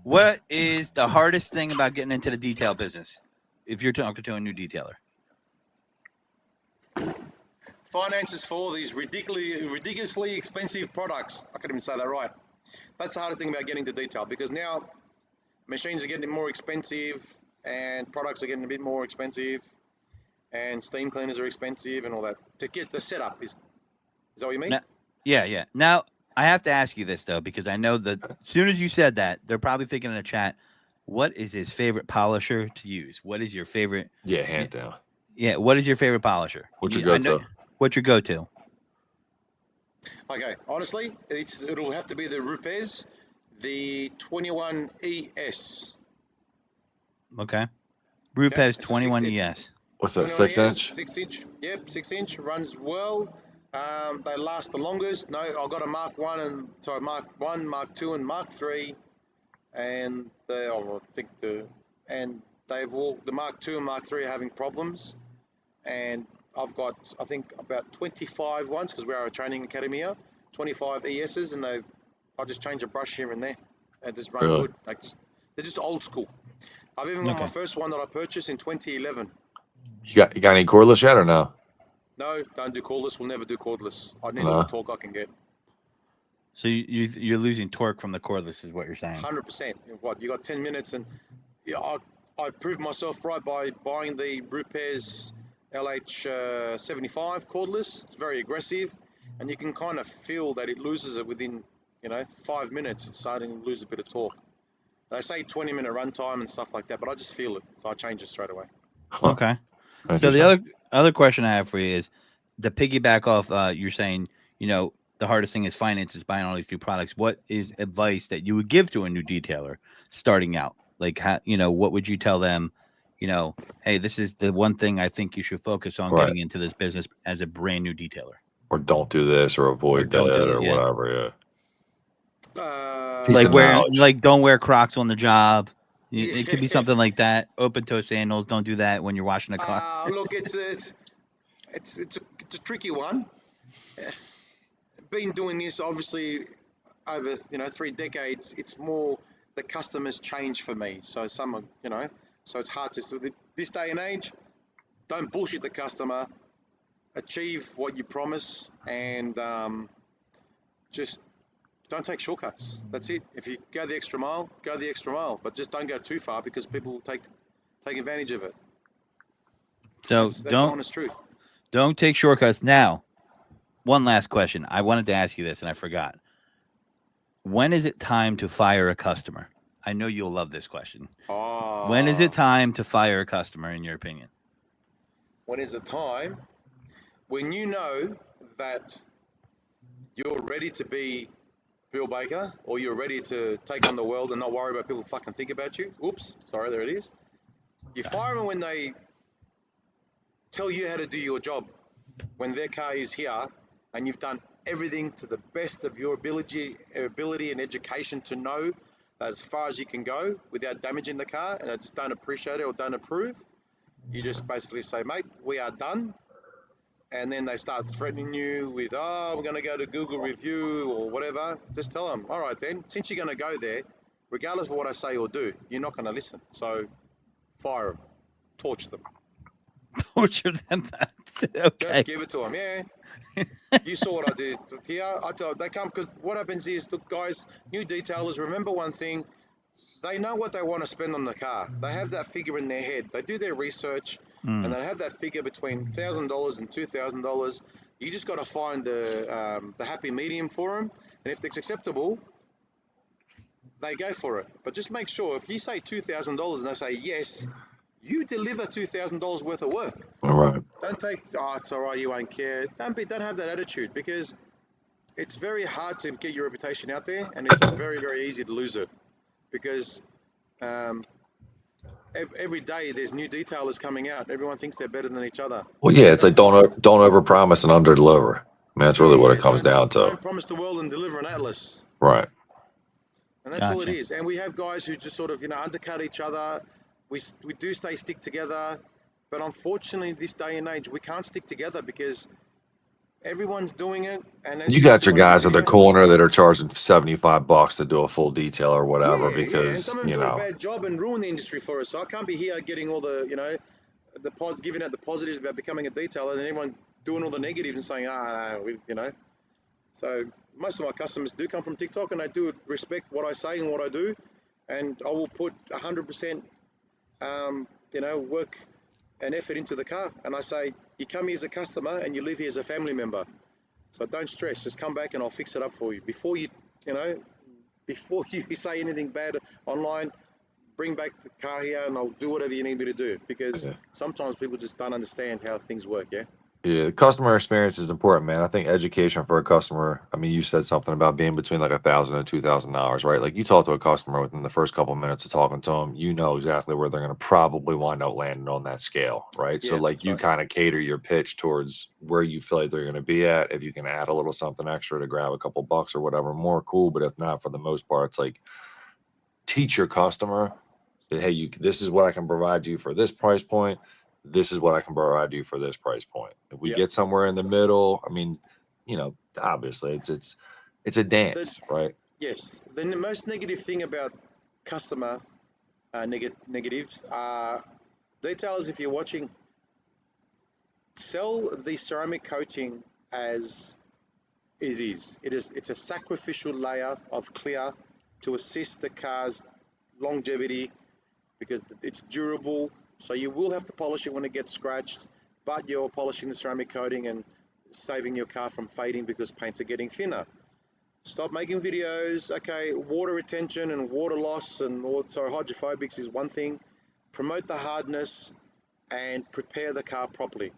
what is the hardest thing about getting into the detail business? If you're talking to a new detailer, Finances for all these ridiculously expensive products. I can't even say that right. That's the hardest thing about getting to detail, because now machines are getting more expensive and products are getting a bit more expensive and steam cleaners are expensive and all that. To get the setup is that what you mean? No. yeah. Now I have to ask you this though, because I know that as soon as you said that, they're probably thinking in the chat, what is his favorite polisher to use? What is your favorite? Yeah, hand down. Yeah, what is your favorite polisher? What's your I know- go-to? What's your go-to? Okay, honestly, it'll have to be the Rupes, the 21 ES. Okay. Okay, Rupes it's a 21 ES. What's that, 21 6 ES, inch? 6 inch. Yep, 6 inch runs well. They last the longest. No, I got a Mark One and sorry, Mark One, Mark Two, and Mark Three, and they've all the Mark Two and Mark Three are having problems, and I've got I think about 25 ones because we are a training academy here, 25 ESs, and I just change a brush here and there, and just run Really? good. They're just old school. I've even got my Okay. first one that I purchased in 2011. You got any cordless yet or no? No, don't do cordless. We'll never do cordless. I need all No. the torque I can get. So you're losing torque from the cordless, is what you're saying. 100%. What, you got 10 minutes, and yeah, I proved myself right by buying the Rupes LH75 cordless. It's very aggressive, and you can kind of feel that it loses it within 5 minutes. It's starting to lose a bit of torque. They say 20-minute run time and stuff like that, but I just feel it, so I change it straight away. Huh. Okay. So Interesting. the other question I have for you is, the piggyback off, you're saying, the hardest thing is finances, buying all these new products. What is advice that you would give to a new detailer starting out? Like, what would you tell them? Hey, this is the one thing I think you should focus on Right. getting into this business as a brand new detailer. Or don't do this or avoid don't do that it, or yeah. whatever. Uh, Piece of knowledge. Don't wear Crocs on the job. Yeah. It could be something like that. Open toe sandals. Don't do that when you're washing a car. Look, it's a tricky one. Been doing this obviously over 3 decades. It's more the customers change for me. So so it's hard to this day and age. Don't bullshit the customer. Achieve what you promise, and just don't take shortcuts. That's it. If you go the extra mile, go the extra mile. But just don't go too far because people will take advantage of it. So That's the honest truth. Don't take shortcuts. Now, one last question. I wanted to ask you this and I forgot. When is it time to fire a customer? I know you'll love this question. When is it time to fire a customer, in your opinion? When is it time? When you know that you're ready to be Bill Baker, or you're ready to take on the world and not worry about people fucking think about you. Oops, sorry, there it is. You fire them when they tell you how to do your job. When their car is here and you've done everything to the best of your ability and education to know that as far as you can go without damaging the car, and they just don't appreciate it or don't approve, you just basically say, mate, we are done. And then they start threatening you with, oh, we're going to go to Google review or whatever. Just tell them, all right then, since you're going to go there, regardless of what I say or do, you're not going to listen. So fire them, torch them. Torture them. Okay. Just give it to them, yeah. You saw what I did here. I told they come because what happens is, look, guys, new detailers, remember one thing. They know what they want to spend on the car. They have that figure in their head. They do their research, and they have that figure between $1,000 and $2,000. You just got to find the happy medium for them, and if it's acceptable, they go for it. But just make sure if you say $2,000 and they say yes, you deliver $2,000 worth of work. All right. Don't take, oh, it's all right, you won't care. Don't have that attitude, because it's very hard to get your reputation out there, and it's very, very easy to lose it. Because every day there's new detailers coming out. Everyone thinks they're better than each other. Well, yeah, it's like don't overpromise and underdeliver. I mean, that's really what it comes down to. Don't promise the world and deliver an atlas. Right. And that's all it is. And we have guys who just sort of undercut each other. We do stick together, but unfortunately, this day and age, we can't stick together because everyone's doing it. And you got your guys in the corner that are charging $75 to do a full detail or whatever, because and some of them do a bad job and ruin the industry for us. So I can't be here getting all the giving out the positives about becoming a detailer, and everyone doing all the negatives and saying So most of my customers do come from TikTok, and they do respect what I say and what I do, and I will put 100% work and effort into the car. And I say, you come here as a customer and you live here as a family member. So don't stress, just come back and I'll fix it up for you. Before you say anything bad online, bring back the car here and I'll do whatever you need me to do. Because sometimes people just don't understand how things work, yeah? Yeah, customer experience is important, man. I think education for a customer. I mean, you said something about being between like $1,000 and $2,000, right? Like you talk to a customer within the first couple of minutes of talking to them, you know exactly where they're going to probably wind up landing on that scale, right? So Yeah, like that's you right. kind of cater your pitch towards where you feel like they're going to be at. If you can add a little something extra to grab a couple bucks or whatever, more cool. But if not, for the most part, it's like teach your customer that hey, this is what I can provide you for this price point. This is what I can provide you for this price point. If we Yep. get somewhere in the middle, I mean, obviously it's a dance, right? Yes. The most negative thing about customer negatives are detailers. If you're watching, sell the ceramic coating as it is. It's a sacrificial layer of clear to assist the car's longevity because it's durable. So you will have to polish it when it gets scratched, but you're polishing the ceramic coating and saving your car from fading because paints are getting thinner. Stop making videos. Okay, water retention and water loss and hydrophobics is one thing. Promote the hardness and prepare the car properly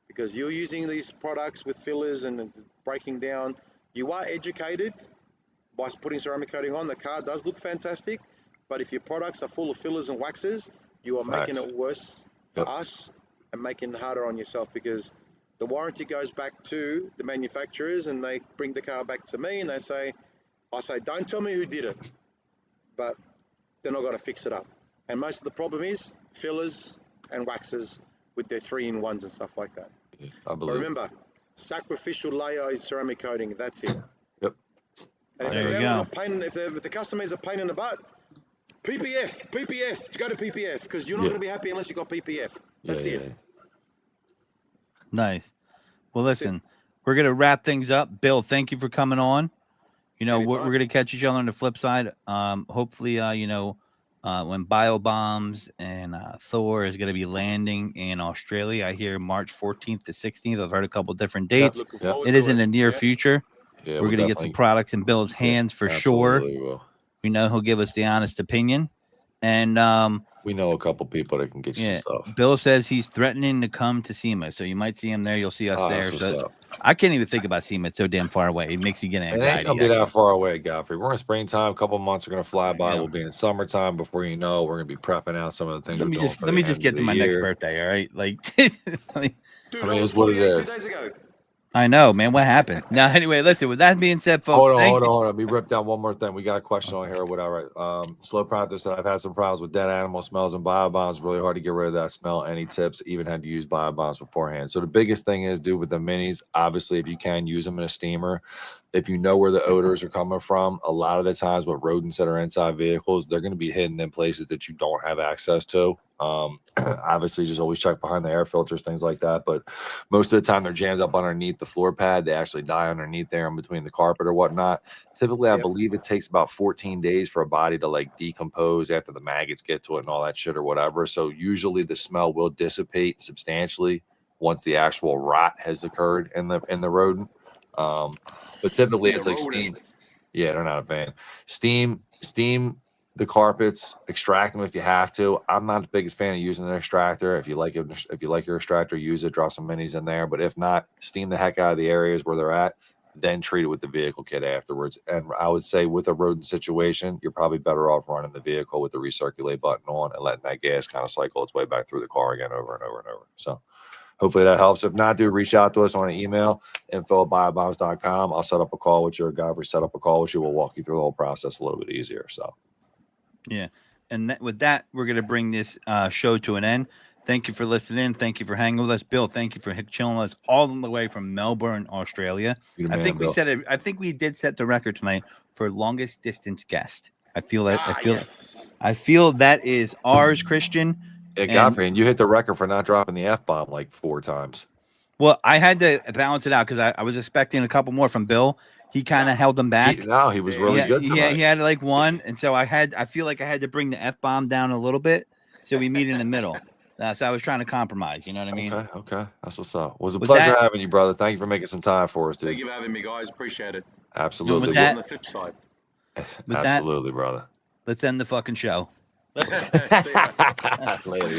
because you're using these products with fillers and it's breaking down. You are educated by putting ceramic coating on. The car does look fantastic, but if your products are full of fillers and waxes, you are making Facts. it worse for us and making it harder on yourself because the warranty goes back to the manufacturers and they bring the car back to me and I say, don't tell me who did it, but then I've got to fix it up. And most of the problem is fillers and waxes with their 3-in-1s and stuff like that. Yeah, I But believe. remember, sacrificial layer is ceramic coating. That's it. Yep. And if There they you sound go. like a pain, if the customer is a pain in the butt, PPF, go to PPF because you're not Yeah. going to be happy unless you got PPF. That's yeah, it. yeah. Nice. Well, That's it. listen, we're gonna wrap things up. Bill, thank you for coming on. You know, we're Anytime. gonna catch each other on the flip side. Hopefully, when Bio Bombs and Thor is gonna be landing in Australia, I hear March 14th to 16th. I've heard a couple different dates. Looking Yep. forward It to is in the near Yeah. future. Yeah, We're we'll gonna get some definitely- products in Bill's hands for sure. Absolutely will. We know he'll give us the honest opinion. And We know a couple people that can get you yeah, some stuff. Bill says he's threatening to come to SEMA, so you might see him there. You'll see us Ah, there. that's So what's up. I can't even think about SEMA. It's so damn far away. It makes you get It ain't anxiety. gonna be that far away, Godfrey. We're in springtime. A couple months are gonna fly by. Yeah. We'll be in summertime. Before you know, we're gonna be prepping out some of the things. Let we're me doing just for let the me end just of get the to my next year. birthday. All right, like Dude, I mean, I was it's what it 48 2 is. days ago. I know, man. What happened? Now, anyway, listen. With that being said, folks, Hold on. thank you. Let me rip down one more thing. We got a question on here or whatever. Slow Proctor said, I've had some problems with dead animal smells and biobombs. Really hard to get rid of that smell. Any tips? Even had to use biobombs beforehand. So the biggest thing is, dude, with the minis, obviously, if you can use them in a steamer, if you know where the odors are coming from, a lot of the times with rodents that are inside vehicles, they're going to be hidden in places that you don't have access to. Obviously, just always check behind the air filters, things like that. But most of the time, they're jammed up underneath the floor pad. They actually die underneath there in between the carpet or whatnot. Typically, I Yep. believe it takes about 14 days for a body to like decompose after the maggots get to it and all that shit or whatever. So usually the smell will dissipate substantially once the actual rot has occurred in the rodent. But typically it's like steam. Yeah, they're not a fan. Steam the carpets, extract them if you have to. I'm not the biggest fan of using an extractor. If you like your extractor, use it, drop some minis in there. But if not, steam the heck out of the areas where they're at, then treat it with the vehicle kit afterwards. And I would say with a rodent situation, you're probably better off running the vehicle with the recirculate button on and letting that gas kind of cycle its way back through the car again over and over and over. So hopefully that helps. If not, do reach out to us on an email, info@biobombs.com. I'll set up a call with you, or Godfrey set up a call with you. We'll walk you through the whole process a little bit easier. So Yeah. And with that, we're going to bring this show to an end. Thank you for listening. Thank you for hanging with us. Bill, thank you for chilling us all the way from Melbourne, Australia. you're the I man, think we Bill. said it. I think we did set the record tonight for longest distance guest. I feel that. Yes. I feel that is ours, Christian. Yeah, And- Godfrey, and you hit the record for not dropping the F-bomb like 4 times. Well, I had to balance it out because I was expecting a couple more from Bill. He kind of held them back. He was really yeah, good yeah, tonight. he had like one, and so I feel like I had to bring the F-bomb down a little bit, so we meet in the middle. So I was trying to compromise. You know what I mean? Okay. That's what's up. It was a With pleasure that- having you, brother. Thank you for making some time for us, dude. Thank you for having me, guys. Appreciate it. Absolutely. With that- On the flip side. With that- Absolutely, brother. Let's end the fucking show. See ya. Later.